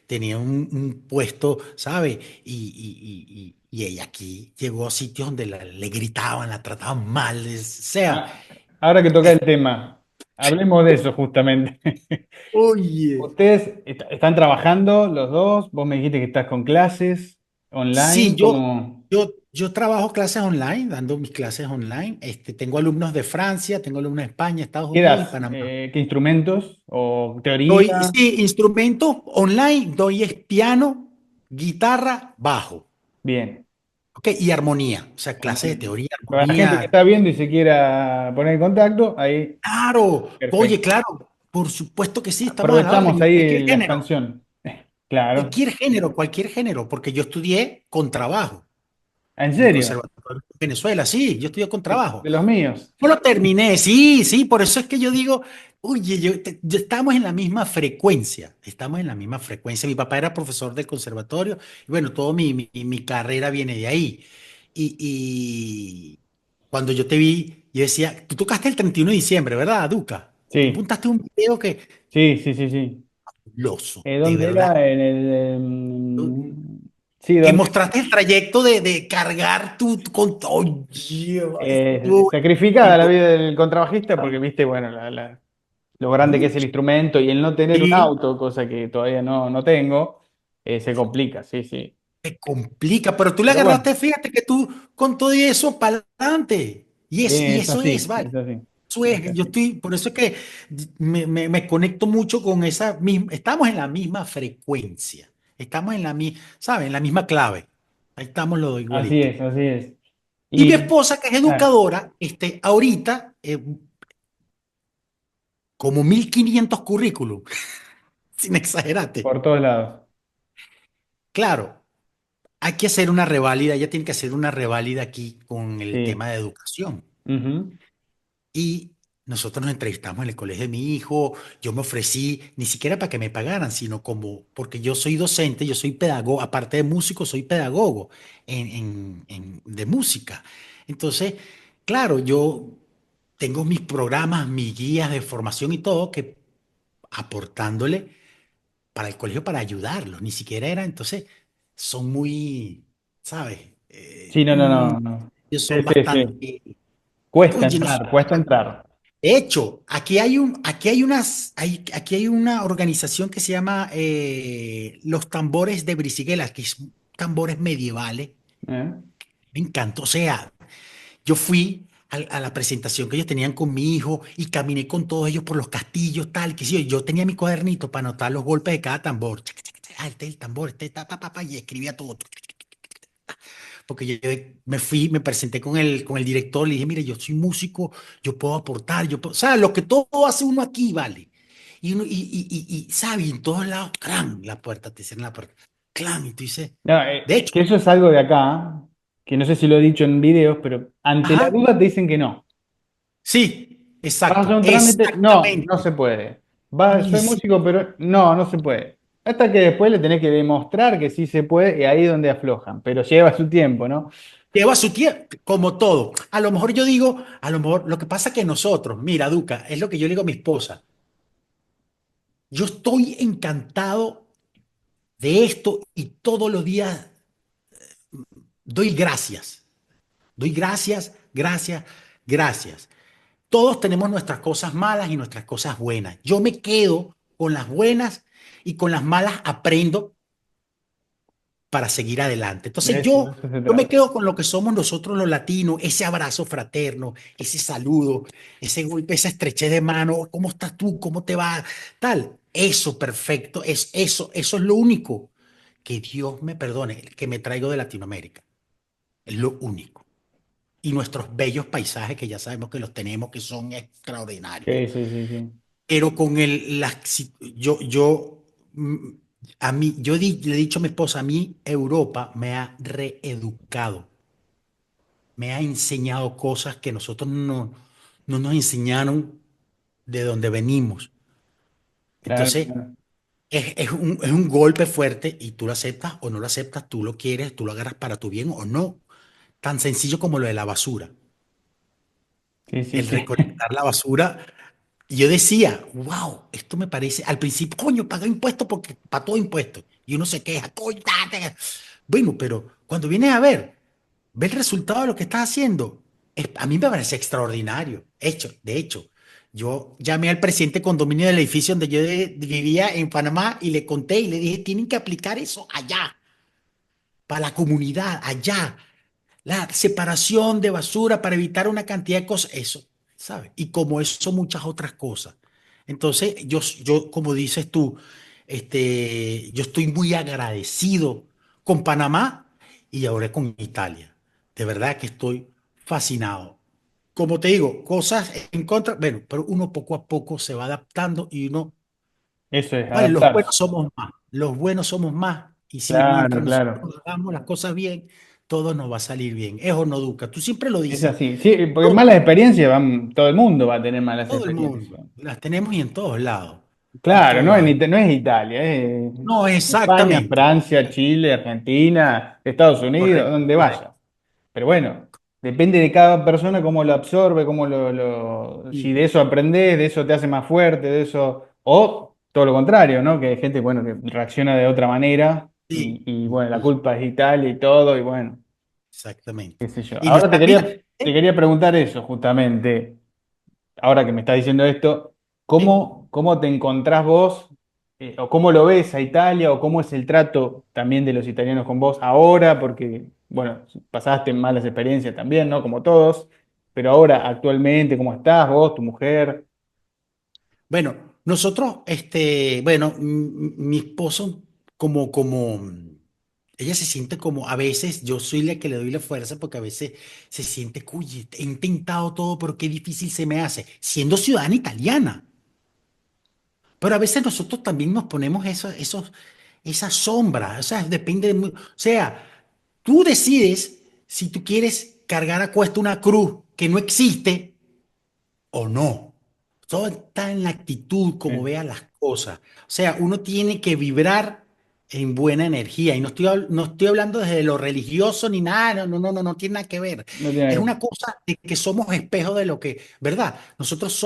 Speaker 2: tenía un puesto, ¿sabe? Y ella aquí llegó a sitios donde le gritaban, la trataban mal, o sea,
Speaker 3: Ah, ahora que toca
Speaker 2: es-
Speaker 3: el tema, hablemos de eso justamente.
Speaker 2: oye.
Speaker 3: ¿Ustedes están trabajando los dos? Vos me dijiste que estás con clases
Speaker 2: Sí,
Speaker 3: online, como
Speaker 2: yo trabajo clases online, dando mis clases online. Tengo alumnos de Francia, tengo alumnos de España, Estados
Speaker 3: ¿qué
Speaker 2: Unidos y
Speaker 3: das?
Speaker 2: Panamá.
Speaker 3: ¿Qué instrumentos o
Speaker 2: Doy,
Speaker 3: teoría?
Speaker 2: sí, instrumentos online, doy es piano, guitarra, bajo,
Speaker 3: Bien.
Speaker 2: ¿ok? Y armonía, o sea, clases de
Speaker 3: Bueno,
Speaker 2: teoría,
Speaker 3: para la gente que
Speaker 2: armonía.
Speaker 3: está viendo y se quiera poner en contacto, ahí,
Speaker 2: Claro, oye,
Speaker 3: perfecto.
Speaker 2: claro, por supuesto que sí, estamos a la
Speaker 3: Aprovechamos
Speaker 2: orden,
Speaker 3: ahí la expansión. Claro.
Speaker 2: cualquier género, porque yo estudié con trabajo
Speaker 3: ¿En
Speaker 2: en el
Speaker 3: serio?
Speaker 2: Conservatorio de Venezuela, sí, yo estudié con trabajo.
Speaker 3: De los míos.
Speaker 2: No lo terminé, sí, sí, por eso es que yo digo, oye, estamos en la misma frecuencia, estamos en la misma frecuencia. Mi papá era profesor del conservatorio y bueno, toda mi carrera viene de ahí. Y cuando yo te vi, yo decía, tú tocaste el 31 de diciembre, ¿verdad, Duca? Tú
Speaker 3: Sí,
Speaker 2: apuntaste un video que,
Speaker 3: sí, sí, sí, sí.
Speaker 2: loso, de
Speaker 3: ¿Dónde
Speaker 2: verdad,
Speaker 3: era? En el... sí,
Speaker 2: que
Speaker 3: ¿dónde?
Speaker 2: mostraste el trayecto de cargar con, oye, estuvo...
Speaker 3: Sacrificada la vida del contrabajista porque viste, bueno, lo grande que es el instrumento y el no tener un
Speaker 2: Sí,
Speaker 3: auto, cosa que todavía no tengo, se complica, sí, sí.
Speaker 2: te complica, pero tú le
Speaker 3: Pero bueno,
Speaker 2: agarraste, fíjate que tú con todo y eso para adelante. Y
Speaker 3: es
Speaker 2: eso es,
Speaker 3: así,
Speaker 2: ¿vale?
Speaker 3: es así,
Speaker 2: Eso
Speaker 3: es
Speaker 2: es, yo
Speaker 3: así.
Speaker 2: estoy, por eso es que me conecto mucho con esa misma, estamos en la misma frecuencia, estamos en la misma, ¿sabes? En la misma clave. Ahí estamos los dos
Speaker 3: Así
Speaker 2: igualitos.
Speaker 3: es, así es.
Speaker 2: Y mi
Speaker 3: Y
Speaker 2: esposa, que es
Speaker 3: ah,
Speaker 2: educadora, ahorita, como 1500 currículum, sin exagerarte.
Speaker 3: por todos lados.
Speaker 2: Claro, hay que hacer una reválida, ella tiene que hacer una reválida aquí con el
Speaker 3: Sí.
Speaker 2: tema de educación.
Speaker 3: Ujú.
Speaker 2: Y nosotros nos entrevistamos en el colegio de mi hijo, yo me ofrecí, ni siquiera para que me pagaran, sino como, porque yo soy docente, yo soy pedagogo, aparte de músico, soy pedagogo de música. Entonces, claro, yo tengo mis programas, mis guías de formación y todo, que aportándole para el colegio para ayudarlos, ni siquiera era, entonces, son muy, ¿sabes?
Speaker 3: Sí, no.
Speaker 2: Ellos
Speaker 3: Sí,
Speaker 2: son
Speaker 3: sí, sí.
Speaker 2: bastante,
Speaker 3: Cuesta
Speaker 2: oye, no.
Speaker 3: entrar, cuesta entrar.
Speaker 2: De hecho, aquí hay una organización que se llama Los Tambores de Briceguela, que es tambores medievales.
Speaker 3: ¿Eh?
Speaker 2: Me encantó. O sea, yo fui a la presentación que ellos tenían con mi hijo y caminé con todos ellos por los castillos, tal, que sí, yo tenía mi cuadernito para anotar los golpes de cada tambor. Ah, este es el tambor, este ta, pa, pa, pa, y escribía todo. porque yo me fui, me presenté con el director, le dije, mire, yo soy músico, yo puedo aportar, o sea, lo que todo hace uno aquí, vale. ¿Sabe? Y en todos lados, clan, la puerta, te cierran la puerta, clan, y tú dices,
Speaker 3: No,
Speaker 2: de
Speaker 3: es
Speaker 2: hecho,
Speaker 3: que eso es algo de acá, que no sé si lo he dicho en videos, pero ante la
Speaker 2: ajá,
Speaker 3: duda te dicen que no.
Speaker 2: sí,
Speaker 3: ¿Vas a hacer
Speaker 2: exacto,
Speaker 3: un trámite? No, no
Speaker 2: exactamente.
Speaker 3: se puede.
Speaker 2: Y
Speaker 3: Soy
Speaker 2: sí,
Speaker 3: músico, pero no, no se puede. Hasta que después le tenés que demostrar que sí se puede y ahí es donde aflojan, pero lleva su tiempo, ¿no?
Speaker 2: lleva su tiempo, como todo. A lo mejor yo digo, a lo mejor lo que pasa es que nosotros, mira, Duca, es lo que yo le digo a mi esposa, yo estoy encantado de esto y todos los días doy gracias, doy gracias, gracias, gracias. Todos tenemos nuestras cosas malas y nuestras cosas buenas. Yo me quedo con las buenas y con las malas aprendo para seguir adelante. Entonces
Speaker 3: De eso se
Speaker 2: yo me
Speaker 3: trata.
Speaker 2: quedo con lo que somos nosotros los latinos, ese abrazo fraterno, ese saludo, ese golpe, esa estrechez de mano, ¿cómo estás tú? ¿Cómo te va? Tal, eso perfecto, eso es lo único que Dios me perdone, que me traigo de Latinoamérica. Es lo único. Y nuestros bellos paisajes que ya sabemos que los tenemos, que son extraordinarios.
Speaker 3: Sí, sí, sí, sí.
Speaker 2: Pero con mm, a mí, le he dicho a mi esposa, a mí Europa me ha reeducado, me ha enseñado cosas que nosotros no nos enseñaron de donde venimos.
Speaker 3: Claro,
Speaker 2: Entonces,
Speaker 3: claro.
Speaker 2: es un golpe fuerte y tú lo aceptas o no lo aceptas, tú lo quieres, tú lo agarras para tu bien o no. Tan sencillo como lo de la basura.
Speaker 3: Sí, sí,
Speaker 2: El
Speaker 3: sí.
Speaker 2: recolectar la basura. Y yo decía, wow, esto me parece, al principio, coño, paga impuestos porque para todo impuesto. Y uno se queja, coño, bueno, pero cuando vienes a ver, ve el resultado de lo que estás haciendo. A mí me parece extraordinario. De hecho, yo llamé al presidente de condominio del edificio donde yo vivía en Panamá y le conté y le dije, tienen que aplicar eso allá, para la comunidad, allá. La separación de basura para evitar una cantidad de cosas, eso, ¿sabes? Y como eso, muchas otras cosas. Entonces, como dices tú, yo estoy muy agradecido con Panamá y ahora con Italia. De verdad que estoy fascinado. Como te digo, cosas en contra, bueno, pero uno poco a poco se va adaptando y uno,
Speaker 3: Eso es,
Speaker 2: vale,
Speaker 3: adaptarse.
Speaker 2: los buenos somos más. Y si mientras
Speaker 3: Claro, claro.
Speaker 2: nosotros hagamos las cosas bien, todo nos va a salir bien. ¿Es o no, Duca? Tú siempre lo
Speaker 3: Es
Speaker 2: dices.
Speaker 3: así. Sí, porque
Speaker 2: Todo,
Speaker 3: malas experiencias todo el mundo va a tener malas
Speaker 2: todo el
Speaker 3: experiencias.
Speaker 2: mundo. Las tenemos y en todos lados. En
Speaker 3: Claro,
Speaker 2: todos
Speaker 3: no,
Speaker 2: lados.
Speaker 3: no es Italia, es
Speaker 2: No,
Speaker 3: España,
Speaker 2: exactamente.
Speaker 3: Francia, Chile, Argentina, Estados Unidos,
Speaker 2: Correcto,
Speaker 3: donde
Speaker 2: correcto.
Speaker 3: vaya. Pero bueno, depende de cada persona cómo lo absorbe, si
Speaker 2: Sí,
Speaker 3: de eso aprendes, de eso te hace más fuerte, de eso, o todo lo contrario, ¿no? Que hay gente, bueno, que reacciona de otra manera
Speaker 2: sí,
Speaker 3: y bueno, la culpa es Italia y todo, y bueno, qué
Speaker 2: exactamente.
Speaker 3: sé yo.
Speaker 2: Y
Speaker 3: Ahora
Speaker 2: nuestra vida,
Speaker 3: te quería preguntar eso, justamente, ahora que me estás diciendo esto,
Speaker 2: ¿eh?
Speaker 3: ¿cómo te encontrás vos, o cómo lo ves a Italia, o cómo es el trato también de los italianos con vos ahora? Porque, bueno, pasaste malas experiencias también, ¿no? Como todos, pero ahora, actualmente, ¿cómo estás vos, tu mujer?
Speaker 2: Bueno, nosotros, bueno, mi esposo, ella se siente como, a veces yo soy la que le doy la fuerza porque a veces se siente, cuye, he intentado todo, pero qué difícil se me hace, siendo ciudadana italiana. Pero a veces nosotros también nos ponemos esa sombra, o sea, depende o sea, tú decides si tú quieres cargar a cuesta una cruz que no existe o no. Todo está en la actitud, como
Speaker 3: Sí,
Speaker 2: vea las cosas. O sea, uno tiene que vibrar en buena energía. Y no estoy hablando desde lo religioso ni nada, no tiene nada que ver.
Speaker 3: no tiene
Speaker 2: Es
Speaker 3: que
Speaker 2: una
Speaker 3: ver.
Speaker 2: cosa de que somos espejo de lo que, ¿verdad? Nosotros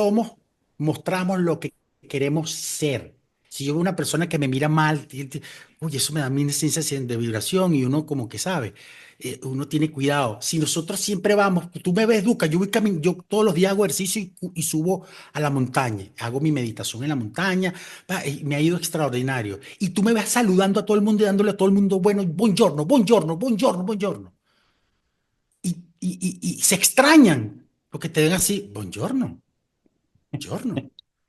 Speaker 2: mostramos lo que queremos ser. Si yo veo una persona que me mira mal, oye, eso me da a mí una sensación de vibración y uno como que sabe uno tiene cuidado. Si nosotros siempre vamos, tú me ves, Duca, yo todos los días hago ejercicio y subo a la montaña, hago mi meditación en la montaña, y me ha ido extraordinario. Y tú me ves saludando a todo el mundo y dándole a todo el mundo, bueno, buongiorno, buongiorno, buongiorno, buongiorno. Y se extrañan porque te ven así, buongiorno, buongiorno.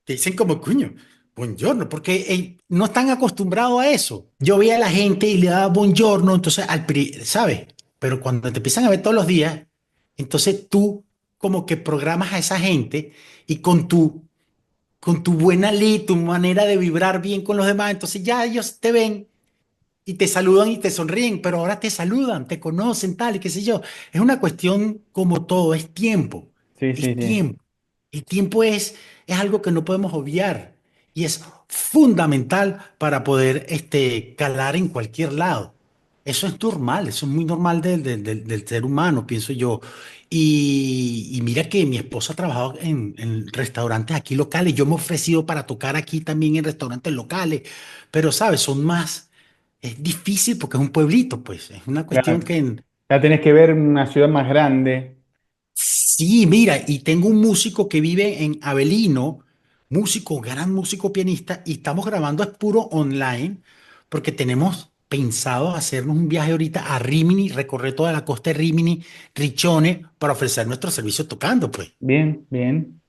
Speaker 2: Te dicen como cuño. Buongiorno, porque no están acostumbrados a eso. Yo veía a la gente y le daba buongiorno, entonces, ¿sabes? pero cuando te empiezan a ver todos los días, entonces tú como que programas a esa gente y con tu buena ley, tu manera de vibrar bien con los demás, entonces ya ellos te ven y te saludan y te sonríen, pero ahora te saludan, te conocen, tal y qué sé yo. Es una cuestión como todo, es tiempo,
Speaker 3: Sí, sí,
Speaker 2: es
Speaker 3: sí.
Speaker 2: tiempo. El tiempo es algo que no podemos obviar y es fundamental para poder calar en cualquier lado. Eso es normal, eso es muy normal del ser humano, pienso yo. Y mira que mi esposa ha trabajado en restaurantes aquí locales. Yo me he ofrecido para tocar aquí también en restaurantes locales, pero sabes, son más, es difícil porque es un pueblito, pues. Es una cuestión
Speaker 3: Claro.
Speaker 2: que
Speaker 3: Ya tenés que ver una ciudad más grande.
Speaker 2: sí, mira, y tengo un músico que vive en Avelino, músico, gran músico pianista, y estamos grabando es puro online porque tenemos pensado hacernos un viaje ahorita a Rimini, recorrer toda la costa de Rimini, Riccione, para ofrecer nuestro servicio tocando, pues.
Speaker 3: Bien, bien.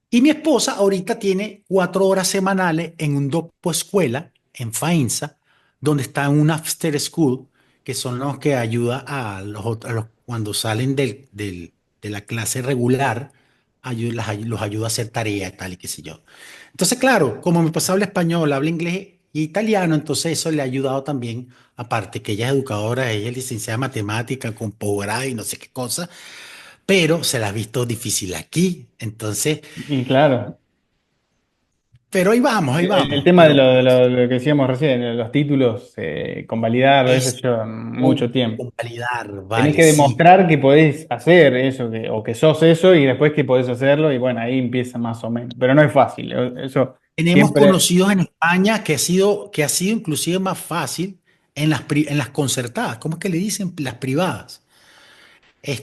Speaker 2: Y mi esposa ahorita tiene 4 horas semanales en un dopo escuela en Faenza, donde está en un after school, que son los que ayuda cuando salen de la clase regular, los ayuda a hacer tareas, tal y qué sé yo. Entonces, claro, como mi esposa habla español, habla inglés y italiano, entonces eso le ha ayudado también, aparte que ella es educadora, ella es licenciada en matemática con posgrado y no sé qué cosa, pero se la ha visto difícil aquí. Entonces,
Speaker 3: Y claro,
Speaker 2: pero ahí
Speaker 3: el
Speaker 2: vamos,
Speaker 3: tema de
Speaker 2: pero
Speaker 3: lo que decíamos recién, los títulos, convalidar, eso
Speaker 2: es
Speaker 3: lleva mucho tiempo.
Speaker 2: convalidar,
Speaker 3: Tenés
Speaker 2: vale,
Speaker 3: que
Speaker 2: sí.
Speaker 3: demostrar que podés hacer eso, o que sos eso, y después que podés hacerlo, y bueno, ahí empieza más o menos. Pero no es fácil, eso
Speaker 2: Tenemos
Speaker 3: siempre.
Speaker 2: conocidos en España que ha sido inclusive más fácil en las concertadas, ¿cómo es que le dicen? Las privadas.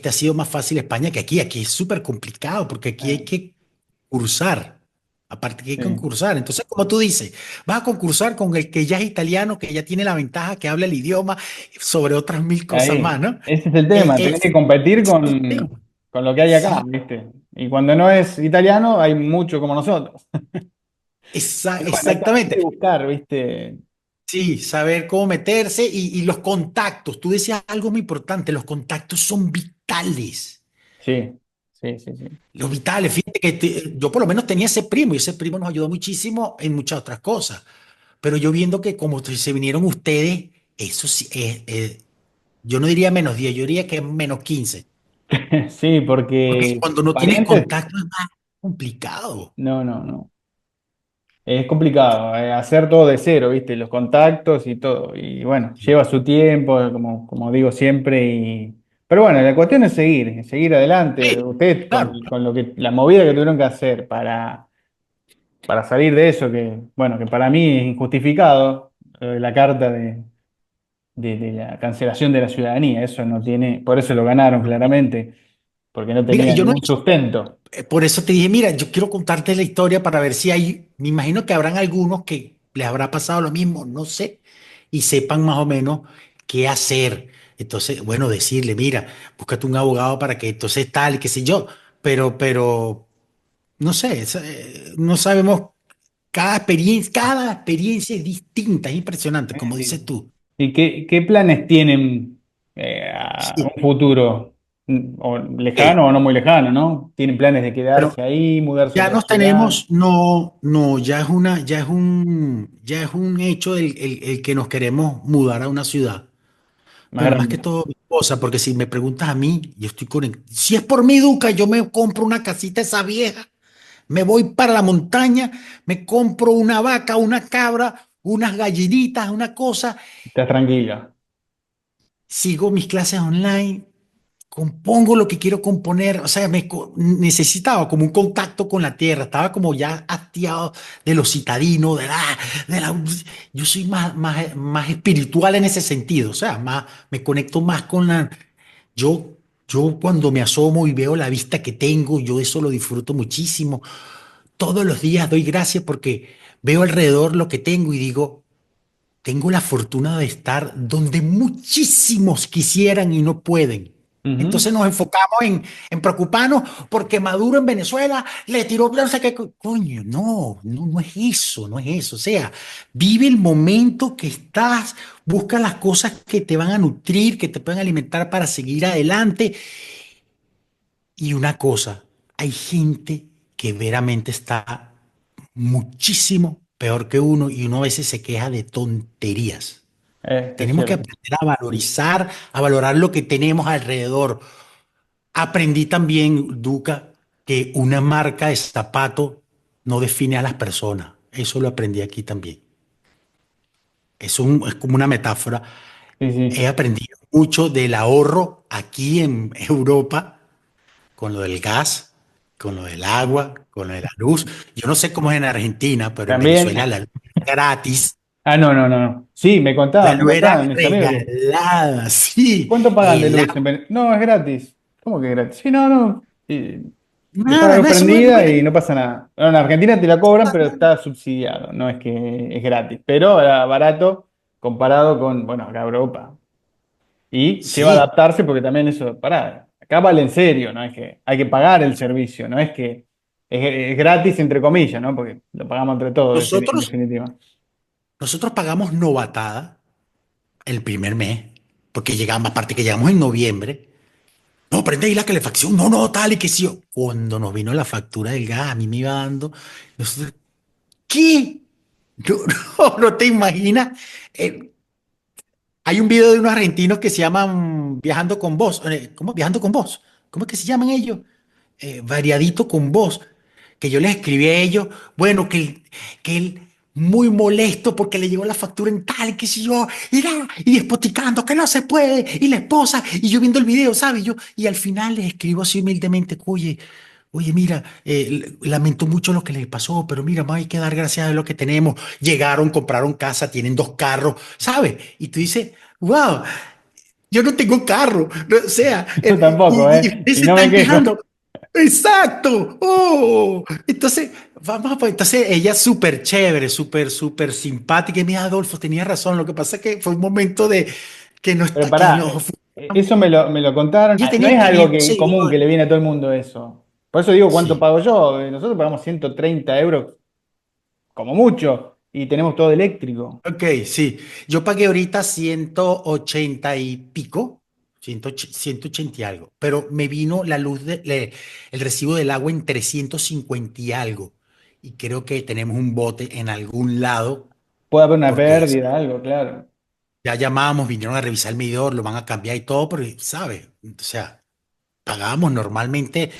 Speaker 2: Ha sido más fácil España que aquí. Aquí es súper complicado porque aquí hay
Speaker 3: eh,
Speaker 2: que cursar. Aparte que hay que
Speaker 3: sí.
Speaker 2: concursar. Entonces, como tú dices, vas a concursar con el que ya es italiano, que ya tiene la ventaja, que habla el idioma, sobre otras mil cosas
Speaker 3: Ahí,
Speaker 2: más, ¿no?
Speaker 3: ese es el
Speaker 2: Eh,
Speaker 3: tema,
Speaker 2: eh,
Speaker 3: tenés que competir
Speaker 2: ese es el tema.
Speaker 3: con lo que hay acá,
Speaker 2: Sí,
Speaker 3: ¿viste? Y cuando no es italiano, hay mucho como nosotros. Pero bueno, hay que
Speaker 2: exactamente.
Speaker 3: buscar, ¿viste?
Speaker 2: Sí, saber cómo meterse y los contactos. Tú decías algo muy importante, los contactos son vitales.
Speaker 3: Sí, sí, sí, sí.
Speaker 2: Los vitales, fíjate que yo por lo menos tenía ese primo y ese primo nos ayudó muchísimo en muchas otras cosas. Pero yo viendo que como se vinieron ustedes, eso sí, yo no diría -10, yo diría que es -15.
Speaker 3: Sí,
Speaker 2: Porque
Speaker 3: porque
Speaker 2: cuando no tienes
Speaker 3: parientes,
Speaker 2: contacto es más complicado.
Speaker 3: no, no, no. Es complicado, hacer todo de cero, ¿viste? Los contactos y todo. Y bueno, lleva su tiempo, como digo siempre. Pero bueno, la cuestión es seguir adelante.
Speaker 2: Sí,
Speaker 3: Ustedes
Speaker 2: claro.
Speaker 3: con la movida que tuvieron que hacer para salir de eso, que bueno, que para mí es injustificado, lo de la carta de la cancelación de la ciudadanía. Eso no tiene, por eso lo ganaron claramente, porque no
Speaker 2: Mira, y
Speaker 3: tenía
Speaker 2: yo no
Speaker 3: ningún sustento.
Speaker 2: por eso te dije, mira, yo quiero contarte la historia para ver si hay, me imagino que habrán algunos que les habrá pasado lo mismo, no sé, y sepan más o menos qué hacer. Entonces, bueno, decirle, mira, búscate un abogado para que entonces tal y qué sé yo, pero, no sé, no sabemos, cada experiencia es distinta, es impresionante, como dices tú.
Speaker 3: ¿Y qué planes tienen a
Speaker 2: Sí,
Speaker 3: un futuro? O
Speaker 2: eh,
Speaker 3: lejano o no muy lejano, ¿no? ¿Tienen planes de
Speaker 2: pero
Speaker 3: quedarse ahí, mudarse a
Speaker 2: ya
Speaker 3: otra
Speaker 2: nos
Speaker 3: ciudad
Speaker 2: tenemos, no, no, ya es un hecho el que nos queremos mudar a una ciudad.
Speaker 3: más
Speaker 2: Pero más que
Speaker 3: grande?
Speaker 2: todo mi esposa, porque si me preguntas a mí, yo estoy conectado. Si es por mi Duca, yo me compro una casita esa vieja, me voy para la montaña, me compro una vaca, una cabra, unas gallinitas, una cosa,
Speaker 3: Estás tranquila.
Speaker 2: sigo mis clases online, compongo lo que quiero componer, o sea, necesitaba como un contacto con la tierra, estaba como ya hastiado de lo citadino, yo soy más espiritual en ese sentido, o sea, me conecto más yo, yo cuando me asomo y veo la vista que tengo, yo eso lo disfruto muchísimo, todos los días doy gracias porque veo alrededor lo que tengo y digo, tengo la fortuna de estar donde muchísimos quisieran y no pueden.
Speaker 3: Ujú.
Speaker 2: Entonces nos enfocamos en preocuparnos porque Maduro en Venezuela le tiró no sé qué. Coño, no es eso, no es eso. O sea, vive el momento que estás, busca las cosas que te van a nutrir, que te pueden alimentar para seguir adelante. Y una cosa, hay gente que veramente está muchísimo peor que uno y uno a veces se queja de tonterías.
Speaker 3: Es
Speaker 2: Tenemos que
Speaker 3: cierto.
Speaker 2: aprender a valorizar, a valorar lo que tenemos alrededor. Aprendí también, Duca, que una marca de zapato no define a las personas. Eso lo aprendí aquí también. Es como una metáfora.
Speaker 3: Sí,
Speaker 2: He
Speaker 3: sí.
Speaker 2: aprendido mucho del ahorro aquí en Europa con lo del gas, con lo del agua, con lo de la luz. Yo no sé cómo es en Argentina, pero en
Speaker 3: También.
Speaker 2: Venezuela la luz era gratis.
Speaker 3: Ah, no, no, no, no. Sí,
Speaker 2: La
Speaker 3: me
Speaker 2: luz era
Speaker 3: contaban mis amigos que.
Speaker 2: regalada, sí.
Speaker 3: ¿Cuánto pagan de
Speaker 2: El
Speaker 3: luz?
Speaker 2: agua,
Speaker 3: No, es gratis. ¿Cómo que es gratis? Sí, no, no. Dejar la
Speaker 2: nada,
Speaker 3: luz
Speaker 2: no, eso no
Speaker 3: prendida
Speaker 2: es.
Speaker 3: y no pasa nada. Bueno, en Argentina te la cobran, pero está subsidiado. No es que es gratis. Pero era barato comparado con, bueno, acá Europa. Y lleva a
Speaker 2: Sí,
Speaker 3: adaptarse porque también eso, pará, acá vale en serio, no es que hay que pagar el servicio, no es que es gratis entre comillas, ¿no? Porque lo pagamos entre todos, en
Speaker 2: nosotros,
Speaker 3: definitiva.
Speaker 2: nosotros pagamos novatada el primer mes, porque llegamos, aparte que llegamos en noviembre. No, prende ahí la calefacción, no, tal y que sí. Cuando nos vino la factura del gas, a mí me iba dando. Nosotros, ¿qué? No, no te imaginas. Eh, Hay un video de unos argentinos que se llaman Viajando con Vos. ¿Cómo? Viajando con Vos. ¿Cómo es que se llaman ellos? Variadito con Vos. Que yo les escribí a ellos, bueno, que él muy molesto porque le llegó la factura en tal, qué sé yo, y despoticando, que no se puede, y la esposa, y yo viendo el video, ¿sabes? Y al final les escribo así humildemente, oye, mira, lamento mucho lo que les pasó, pero mira, hay que dar gracias a lo que tenemos. Llegaron, compraron casa, tienen 2 carros, ¿sabes? Y tú dices, wow, yo no tengo carro, o sea,
Speaker 3: Yo tampoco,
Speaker 2: y
Speaker 3: y
Speaker 2: se
Speaker 3: no me
Speaker 2: están
Speaker 3: quejo.
Speaker 2: quejando. Exacto. Oh, entonces, vamos a entonces ella es súper chévere, súper simpática. Y mira, Adolfo, tenía razón. Lo que pasa es que fue un momento de que no
Speaker 3: Pero
Speaker 2: está, que
Speaker 3: pará,
Speaker 2: no,
Speaker 3: eso me lo contaron.
Speaker 2: ella
Speaker 3: No
Speaker 2: tenía
Speaker 3: es algo
Speaker 2: 500
Speaker 3: que común que
Speaker 2: seguidores.
Speaker 3: le viene a todo el mundo eso. Por eso digo, ¿cuánto
Speaker 2: Sí,
Speaker 3: pago yo? Nosotros pagamos 130 euros como mucho y tenemos todo eléctrico.
Speaker 2: ok, sí. Yo pagué ahorita 180 y pico, 180 y algo, pero me vino la luz, el recibo del agua en 350 y algo. Y creo que tenemos un bote en algún lado
Speaker 3: Puede haber una
Speaker 2: porque
Speaker 3: pérdida, algo, claro.
Speaker 2: ya llamamos, vinieron a revisar el medidor, lo van a cambiar y todo, pero, ¿sabes? O sea, pagábamos normalmente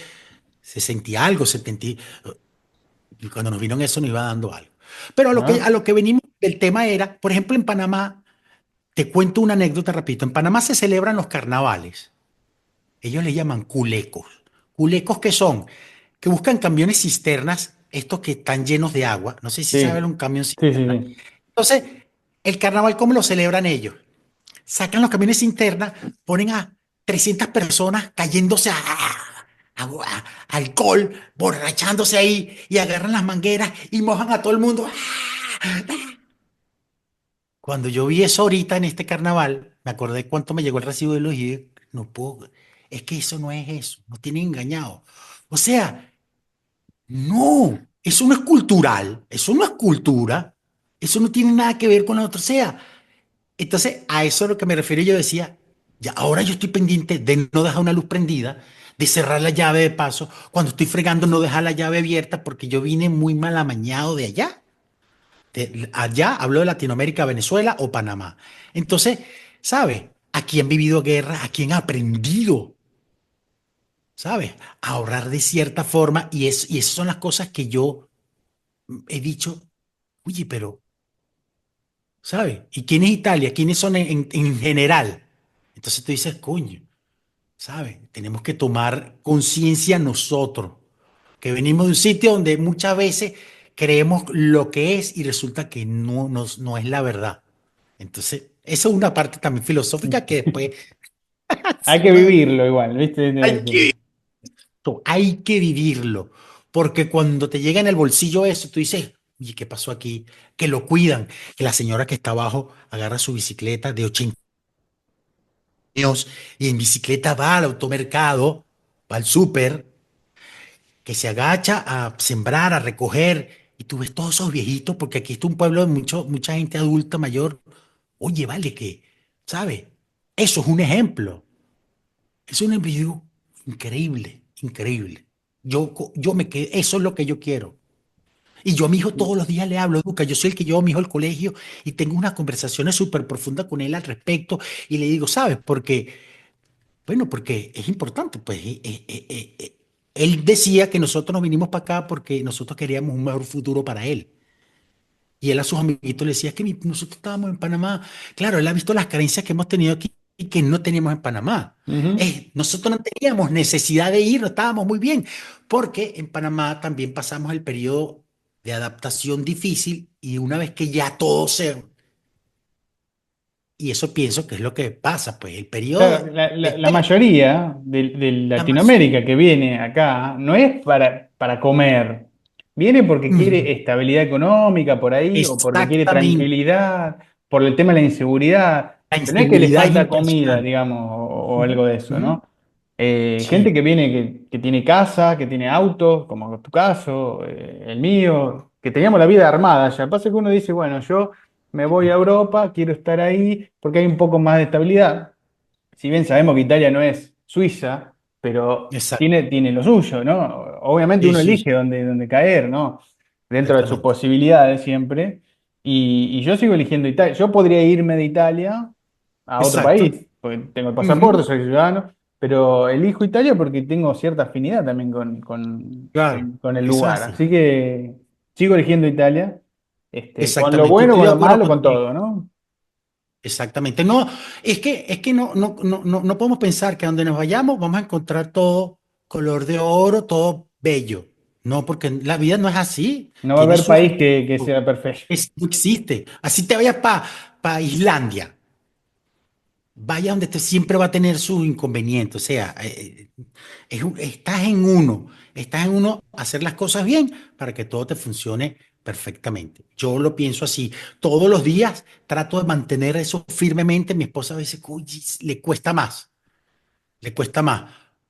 Speaker 2: 60 y algo, 70, y cuando nos vieron eso nos iba dando algo. Pero a lo que,
Speaker 3: ¿No?
Speaker 2: a lo que venimos del tema era, por ejemplo, en Panamá, te cuento una anécdota rapidito, en Panamá se celebran los carnavales, ellos le llaman culecos. ¿Culecos qué son? Que buscan camiones cisternas, estos que están llenos de agua, no sé si saben
Speaker 3: Sí,
Speaker 2: un camión
Speaker 3: sí, sí,
Speaker 2: cisterna.
Speaker 3: sí.
Speaker 2: Entonces, el carnaval, ¿cómo lo celebran ellos? Sacan los camiones internas, ponen a 300 personas cayéndose a alcohol, borrachándose ahí y agarran las mangueras y mojan a todo el mundo. Cuando yo vi eso ahorita en este carnaval, me acordé cuánto me llegó el recibo de luz y dije, no puedo, es que eso no es eso, nos tienen engañado. O sea, no, eso no es cultural, eso no es cultura, eso no tiene nada que ver con la otra. O sea, entonces, a eso es lo que me refiero. Yo decía, ya ahora yo estoy pendiente de no dejar una luz prendida, de cerrar la llave de paso. Cuando estoy fregando, no dejar la llave abierta porque yo vine muy mal amañado de allá. Allá hablo de Latinoamérica, Venezuela o Panamá. Entonces, ¿sabes? Aquí han vivido guerras, aquí han aprendido, ¿sabes? A ahorrar de cierta forma y esas son las cosas que yo he dicho, oye, pero ¿sabes? ¿Y quién es Italia? ¿Quiénes son en general? Entonces tú dices, coño, ¿sabes? Tenemos que tomar conciencia nosotros, que venimos de un sitio donde muchas veces creemos lo que es y resulta que no es la verdad. Entonces, eso es una parte también filosófica que después
Speaker 3: Hay
Speaker 2: se
Speaker 3: que
Speaker 2: va-
Speaker 3: vivirlo igual, ¿viste?
Speaker 2: hay que, hay que vivirlo, porque cuando te llega en el bolsillo eso, tú dices, oye, ¿qué pasó aquí? Que lo cuidan, que la señora que está abajo agarra su bicicleta de 80 Dios, y en bicicleta va al automercado, va al súper, que se agacha a sembrar, a recoger, y tú ves todos esos viejitos, porque aquí está un pueblo de mucha gente adulta, mayor. Oye, vale, que, ¿sabes? Eso es un ejemplo. Es un envío increíble, increíble. Yo me quedé, eso es lo que yo quiero. Y yo a mi hijo todos los días le hablo, Educa, yo soy el que llevo a mi hijo al colegio y tengo unas conversaciones súper profundas con él al respecto y le digo, ¿sabes? Porque es importante, pues él decía que nosotros nos vinimos para acá porque nosotros queríamos un mejor futuro para él. Y él a sus amiguitos le decía, es que nosotros estábamos en Panamá. Claro, él ha visto las carencias que hemos tenido aquí y que no teníamos en Panamá.
Speaker 3: Ujú.
Speaker 2: Nosotros no teníamos necesidad de ir, estábamos muy bien, porque en Panamá también pasamos el periodo de adaptación difícil y una vez que ya todo se... Y eso pienso que es lo que pasa, pues el
Speaker 3: Claro,
Speaker 2: periodo
Speaker 3: la,
Speaker 2: de
Speaker 3: la- la
Speaker 2: espera,
Speaker 3: mayoría de
Speaker 2: la más...
Speaker 3: Latinoamérica que viene acá no es para comer, viene porque quiere
Speaker 2: Ujú.
Speaker 3: estabilidad económica por ahí o porque quiere
Speaker 2: Exactamente.
Speaker 3: tranquilidad, por el tema de la inseguridad,
Speaker 2: La
Speaker 3: pero no es que le
Speaker 2: inseguridad es
Speaker 3: falta comida,
Speaker 2: impresionante.
Speaker 3: digamos, o
Speaker 2: Ujú,
Speaker 3: algo de eso,
Speaker 2: ujú.
Speaker 3: ¿no? Gente
Speaker 2: Sí,
Speaker 3: que viene que tiene casa, que tiene auto, como tu caso, el mío, que teníamos la vida armada ya. Pasa que uno dice, bueno, yo me voy a Europa, quiero estar ahí porque hay un poco más de estabilidad. Si bien sabemos que Italia no es Suiza, pero
Speaker 2: exacto.
Speaker 3: tiene lo suyo, ¿no? Obviamente
Speaker 2: Sí,
Speaker 3: uno
Speaker 2: sí,
Speaker 3: elige
Speaker 2: sí,
Speaker 3: dónde caer, ¿no? Dentro de sus
Speaker 2: exactamente.
Speaker 3: posibilidades siempre. Y yo sigo eligiendo Italia. Yo podría irme de Italia a otro
Speaker 2: Exacto.
Speaker 3: país, porque tengo el pasaporte,
Speaker 2: Ujú.
Speaker 3: soy ciudadano, pero elijo Italia porque tengo cierta afinidad también
Speaker 2: Claro,
Speaker 3: con el
Speaker 2: eso es
Speaker 3: lugar.
Speaker 2: así.
Speaker 3: Así que sigo eligiendo Italia, con lo
Speaker 2: Exactamente,
Speaker 3: bueno,
Speaker 2: estoy
Speaker 3: con
Speaker 2: de
Speaker 3: lo
Speaker 2: acuerdo
Speaker 3: malo, con
Speaker 2: contigo.
Speaker 3: todo, ¿no?
Speaker 2: Exactamente. No, es que no podemos pensar que donde nos vayamos vamos a encontrar todo color de oro, todo bello. No, porque la vida no es así.
Speaker 3: No va a
Speaker 2: Tiene
Speaker 3: haber
Speaker 2: sus...
Speaker 3: país que sea perfecto.
Speaker 2: No existe. Así te vayas para Islandia. Vaya donde te siempre va a tener sus inconvenientes. O sea, estás en uno hacer las cosas bien para que todo te funcione perfectamente. Yo lo pienso así. Todos los días trato de mantener eso firmemente. Mi esposa a veces uy, le cuesta más,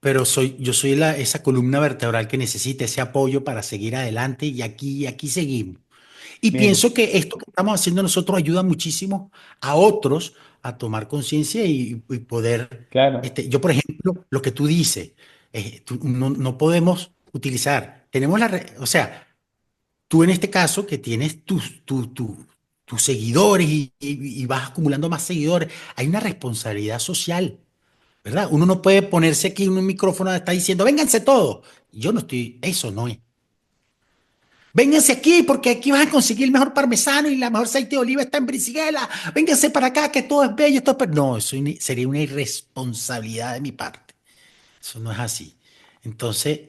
Speaker 2: pero yo soy esa columna vertebral que necesita ese apoyo para seguir adelante y aquí seguimos. Y
Speaker 3: Bien,
Speaker 2: pienso que esto que estamos haciendo nosotros ayuda muchísimo a otros a tomar conciencia y poder,
Speaker 3: claro.
Speaker 2: yo por ejemplo, lo que tú dices, no podemos utilizar, o sea, tú en este caso que tienes tus seguidores y vas acumulando más seguidores, hay una responsabilidad social, ¿verdad? Uno no puede ponerse aquí en un micrófono y está diciendo, vénganse todos. Yo no estoy, eso no es. Vénganse aquí porque aquí vas a conseguir el mejor parmesano y la mejor aceite de oliva está en Brizuela. Vénganse para acá que todo es bello, todo es No, sería una irresponsabilidad de mi parte. Eso no es así. Entonces,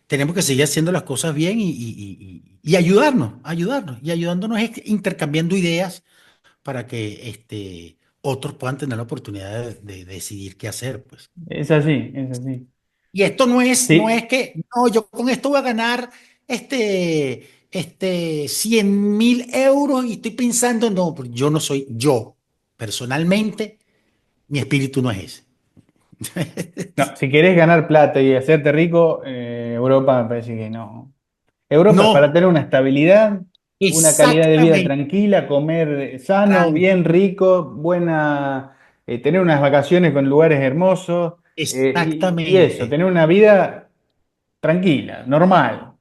Speaker 2: tenemos que seguir haciendo las cosas bien y ayudarnos. Y ayudándonos es intercambiando ideas para que otros puedan tener la oportunidad de decidir qué hacer, pues.
Speaker 3: Es así, es así.
Speaker 2: Y esto no es
Speaker 3: Sí,
Speaker 2: que, no, yo con esto voy a ganar 100.000 euros y estoy pensando, no, porque yo no soy yo. Personalmente, mi espíritu no es
Speaker 3: no,
Speaker 2: ese.
Speaker 3: si querés ganar plata y hacerte rico, Europa me parece que no. Europa es para
Speaker 2: No,
Speaker 3: tener una estabilidad, una calidad de vida
Speaker 2: exactamente,
Speaker 3: tranquila, comer sano, bien
Speaker 2: tranquilo,
Speaker 3: rico, tener unas vacaciones con lugares hermosos, y eso,
Speaker 2: exactamente.
Speaker 3: tener una vida tranquila, normal.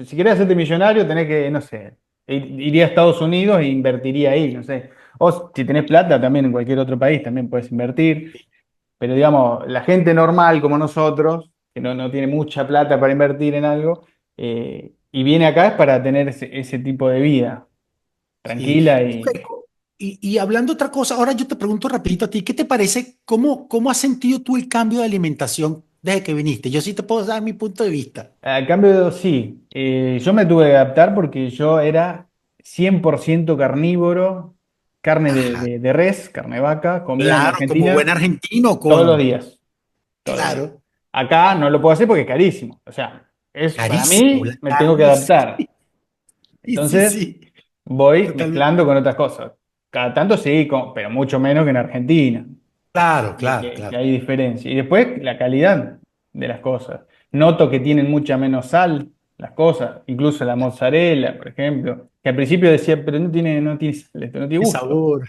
Speaker 3: Si querés hacerte millonario, tenés que, no sé, iría a Estados Unidos e invertiría ahí, no sé. O si tenés plata, también en cualquier otro país también puedes invertir. Pero digamos, la gente normal como nosotros, que no tiene mucha plata para invertir en algo, y viene acá es para tener ese tipo de vida
Speaker 2: Sí.
Speaker 3: tranquila
Speaker 2: Y,
Speaker 3: y
Speaker 2: y hablando otra cosa, ahora yo te pregunto rapidito a ti, ¿qué te parece? ¿Cómo has sentido tú el cambio de alimentación desde que viniste? Yo sí te puedo dar mi punto de vista.
Speaker 3: a cambio sí, yo me tuve que adaptar porque yo era 100% carnívoro, carne
Speaker 2: Ajá.
Speaker 3: de res, carne de vaca, comía en
Speaker 2: Claro, como buen
Speaker 3: Argentina
Speaker 2: argentino,
Speaker 3: todos los
Speaker 2: con...
Speaker 3: días, todos los días.
Speaker 2: Claro,
Speaker 3: Acá no lo puedo hacer porque es carísimo. O sea, para
Speaker 2: carísimo, la
Speaker 3: mí me tengo que
Speaker 2: carne,
Speaker 3: adaptar.
Speaker 2: sí, sí,
Speaker 3: Entonces
Speaker 2: sí,
Speaker 3: voy
Speaker 2: totalmente.
Speaker 3: mezclando con otras cosas. Cada tanto sí, pero mucho menos que en Argentina.
Speaker 2: Claro,
Speaker 3: que,
Speaker 2: claro,
Speaker 3: que
Speaker 2: claro.
Speaker 3: hay diferencia. Y después la calidad de las cosas. Noto que tienen mucha menos sal las cosas, incluso la mozzarella, por ejemplo, que al principio decía, pero no tiene sal, esto no tiene
Speaker 2: Qué
Speaker 3: gusto.
Speaker 2: sabor.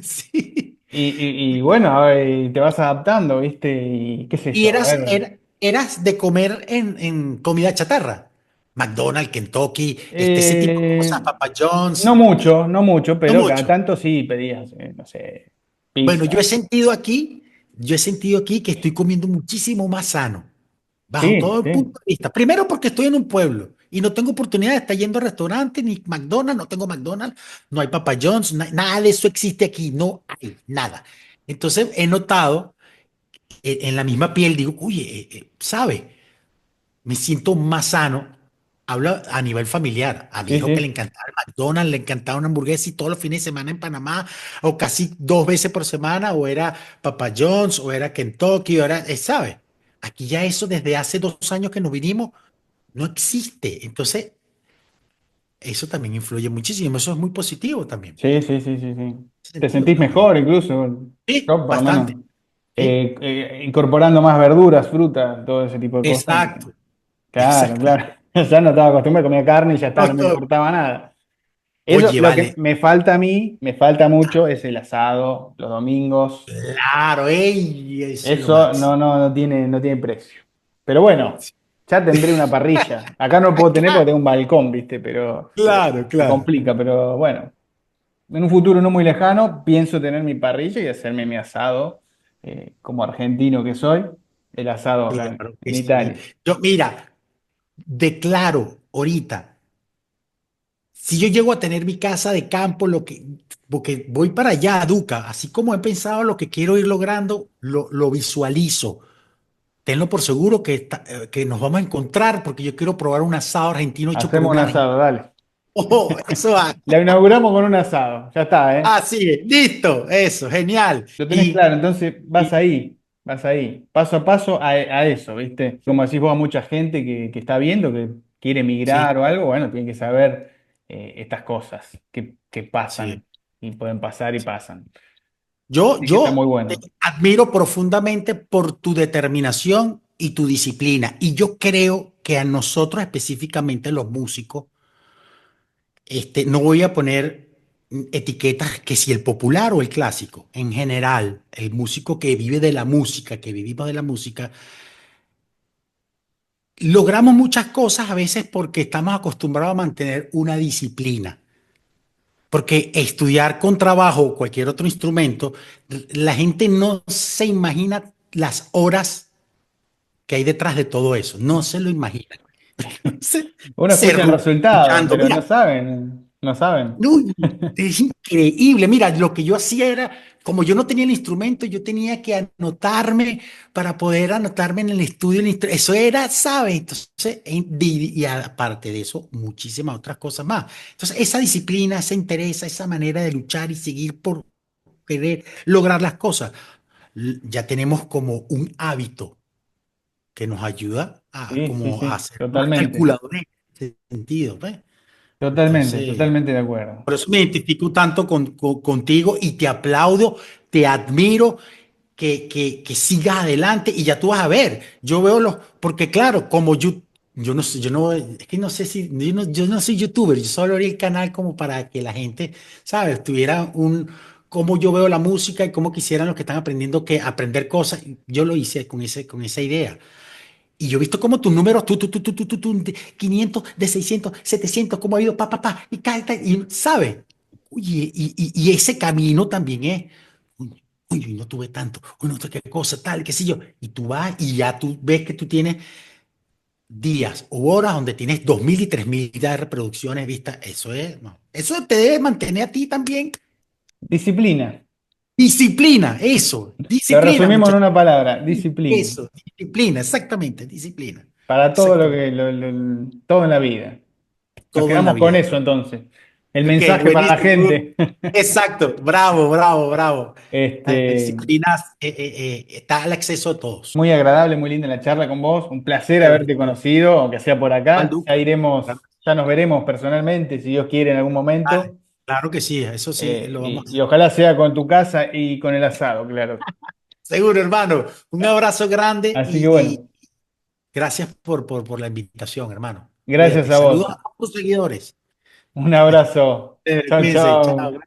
Speaker 2: Sí.
Speaker 3: Y bueno, a ver, te vas adaptando, ¿viste? Y qué sé
Speaker 2: Y
Speaker 3: yo, a ver.
Speaker 2: eras de comer en comida chatarra. McDonald's, Kentucky, ese tipo de
Speaker 3: Eh,
Speaker 2: cosas, Papa
Speaker 3: no
Speaker 2: John's,
Speaker 3: mucho, no mucho,
Speaker 2: no
Speaker 3: pero cada
Speaker 2: mucho.
Speaker 3: tanto sí pedías, no sé,
Speaker 2: Bueno,
Speaker 3: pizza.
Speaker 2: yo he sentido aquí que estoy comiendo muchísimo más sano, bajo
Speaker 3: Sí,
Speaker 2: todo el
Speaker 3: sí.
Speaker 2: punto de vista. Primero porque estoy en un pueblo y no tengo oportunidad de estar yendo a restaurantes, ni McDonald's, no tengo McDonald's, no hay Papa John's, nada de eso existe aquí, no hay nada. Entonces he notado en la misma piel, digo, oye, ¿sabe? Me siento más sano. Hablo a nivel familiar. A mi
Speaker 3: Sí,
Speaker 2: hijo que le
Speaker 3: sí.
Speaker 2: encantaba el McDonald's, le encantaba una hamburguesa y todos los fines de semana en Panamá, o casi 2 veces por semana, o era Papa John's, o era Kentucky, o era, ¿sabe? Aquí ya eso desde hace 2 años que nos vinimos no existe. Entonces, eso también influye muchísimo. Eso es muy positivo también.
Speaker 3: Sí, sí, sí, sí, sí.
Speaker 2: Ese
Speaker 3: Te
Speaker 2: sentido,
Speaker 3: sentís
Speaker 2: ¿no?
Speaker 3: mejor incluso.
Speaker 2: Sí,
Speaker 3: Yo, por lo menos,
Speaker 2: bastante. Sí,
Speaker 3: incorporando más verduras, frutas, todo ese tipo de cosas.
Speaker 2: exacto,
Speaker 3: Claro,
Speaker 2: exacto.
Speaker 3: claro. Ya no estaba acostumbrado a comer carne y ya está, no me importaba nada. Eso,
Speaker 2: Oye,
Speaker 3: lo que
Speaker 2: vale.
Speaker 3: me falta a mí, me falta mucho, es el asado, los domingos.
Speaker 2: Claro, ey, eso es lo
Speaker 3: Eso
Speaker 2: máximo.
Speaker 3: no tiene precio. Pero bueno, ya tendré una parrilla. Acá no lo puedo tener porque tengo un balcón, ¿viste? Pero
Speaker 2: Claro,
Speaker 3: se
Speaker 2: claro.
Speaker 3: complica. Pero bueno, en un futuro no muy lejano pienso tener mi parrilla y hacerme mi asado, como argentino que soy, el asado acá en,
Speaker 2: Claro que
Speaker 3: en
Speaker 2: sí.
Speaker 3: Italia.
Speaker 2: Yo, mira, declaro ahorita, si yo llego a tener mi casa de campo, porque voy para allá, Duca, así como he pensado lo que quiero ir logrando, lo visualizo. Tenlo por seguro que nos vamos a encontrar, porque yo quiero probar un asado argentino hecho por
Speaker 3: Hacemos
Speaker 2: un
Speaker 3: un
Speaker 2: argentino.
Speaker 3: asado, dale.
Speaker 2: Oh, eso va.
Speaker 3: La inauguramos con un asado. Ya está, ¿eh?
Speaker 2: Así es, listo, eso, genial.
Speaker 3: Lo tenés claro, entonces vas ahí, paso a paso a eso, ¿viste? Como decís vos, a mucha gente que está viendo, que quiere
Speaker 2: Sí,
Speaker 3: emigrar o algo, bueno, tienen que saber estas cosas que
Speaker 2: sí.
Speaker 3: pasan y pueden pasar y pasan.
Speaker 2: Yo,
Speaker 3: Así que está muy
Speaker 2: yo te
Speaker 3: bueno.
Speaker 2: admiro profundamente por tu determinación y tu disciplina. Y yo creo que a nosotros específicamente los músicos, no voy a poner etiquetas que si el popular o el clásico. En general, el músico que vive de la música, que vivimos de la música, logramos muchas cosas a veces porque estamos acostumbrados a mantener una disciplina. Porque estudiar con trabajo o cualquier otro instrumento, la gente no se imagina las horas que hay detrás de todo eso. No se lo imaginan. Se,
Speaker 3: Uno
Speaker 2: se
Speaker 3: escucha el
Speaker 2: rumorea
Speaker 3: resultado,
Speaker 2: escuchando.
Speaker 3: pero no
Speaker 2: Mira,
Speaker 3: saben, no saben.
Speaker 2: uy, es increíble. Mira, lo que yo hacía era, como yo no tenía el instrumento, yo tenía que anotarme para poder anotarme en el estudio. Eso era, ¿sabes? Entonces, y aparte de eso, muchísimas otras cosas más. Entonces, esa disciplina, esa interés, esa manera de luchar y seguir por querer lograr las cosas, ya tenemos como un hábito que nos ayuda a,
Speaker 3: Sí, sí,
Speaker 2: como a
Speaker 3: sí,
Speaker 2: ser más
Speaker 3: totalmente,
Speaker 2: calculadores en ese sentido, ¿ves?
Speaker 3: totalmente,
Speaker 2: Entonces,
Speaker 3: totalmente de acuerdo.
Speaker 2: por eso me identifico tanto contigo y te aplaudo, te admiro que sigas adelante y ya tú vas a ver. Yo veo porque claro, como yo no sé, es que no sé si, yo no soy youtuber, yo solo abrí el canal como para que la gente, ¿sabes? Tuviera cómo yo veo la música y cómo quisieran los que están aprendiendo que aprender cosas. Yo lo hice con esa idea. Y yo he visto cómo tus números, de 500, de 600, 700, cómo ha ido, y y ¿sabe? Oye, y ese camino también es, uy, uy, no tuve tanto, uy, no sé qué cosa, tal, qué sé yo. Y tú vas y ya tú ves que tú tienes días u horas donde tienes 2.000 y 3.000 de reproducciones vistas. Eso es, no. Eso te debe mantener a ti también.
Speaker 3: Disciplina. Lo
Speaker 2: Disciplina,
Speaker 3: resumimos en
Speaker 2: muchachos.
Speaker 3: una palabra, disciplina.
Speaker 2: Eso, disciplina, exactamente, disciplina.
Speaker 3: Para todo
Speaker 2: Exactamente.
Speaker 3: todo en la vida. Nos
Speaker 2: Todo en la
Speaker 3: quedamos con
Speaker 2: vida.
Speaker 3: eso entonces. El
Speaker 2: Ok,
Speaker 3: mensaje para la
Speaker 2: buenísimo.
Speaker 3: gente.
Speaker 2: Exacto, bravo, bravo, bravo. La
Speaker 3: Este,
Speaker 2: disciplina está al acceso de todos.
Speaker 3: muy agradable, muy linda la charla con vos. Un placer
Speaker 2: Chévere.
Speaker 3: haberte conocido, aunque sea por
Speaker 2: Juan
Speaker 3: acá. Ya
Speaker 2: Duca. Claro,
Speaker 3: iremos, ya nos veremos personalmente, si Dios quiere, en algún
Speaker 2: dale.
Speaker 3: momento.
Speaker 2: Claro que sí, eso sí, lo vamos a
Speaker 3: Y ojalá sea con tu casa y con el asado, claro.
Speaker 2: Seguro, hermano. Un abrazo grande
Speaker 3: Así que
Speaker 2: y
Speaker 3: bueno,
Speaker 2: gracias por la invitación, hermano.
Speaker 3: gracias
Speaker 2: Cuídate.
Speaker 3: a
Speaker 2: Saludos
Speaker 3: vos.
Speaker 2: a todos tus seguidores.
Speaker 3: Un abrazo. Chao,
Speaker 2: Cuídense. Chao.
Speaker 3: chao.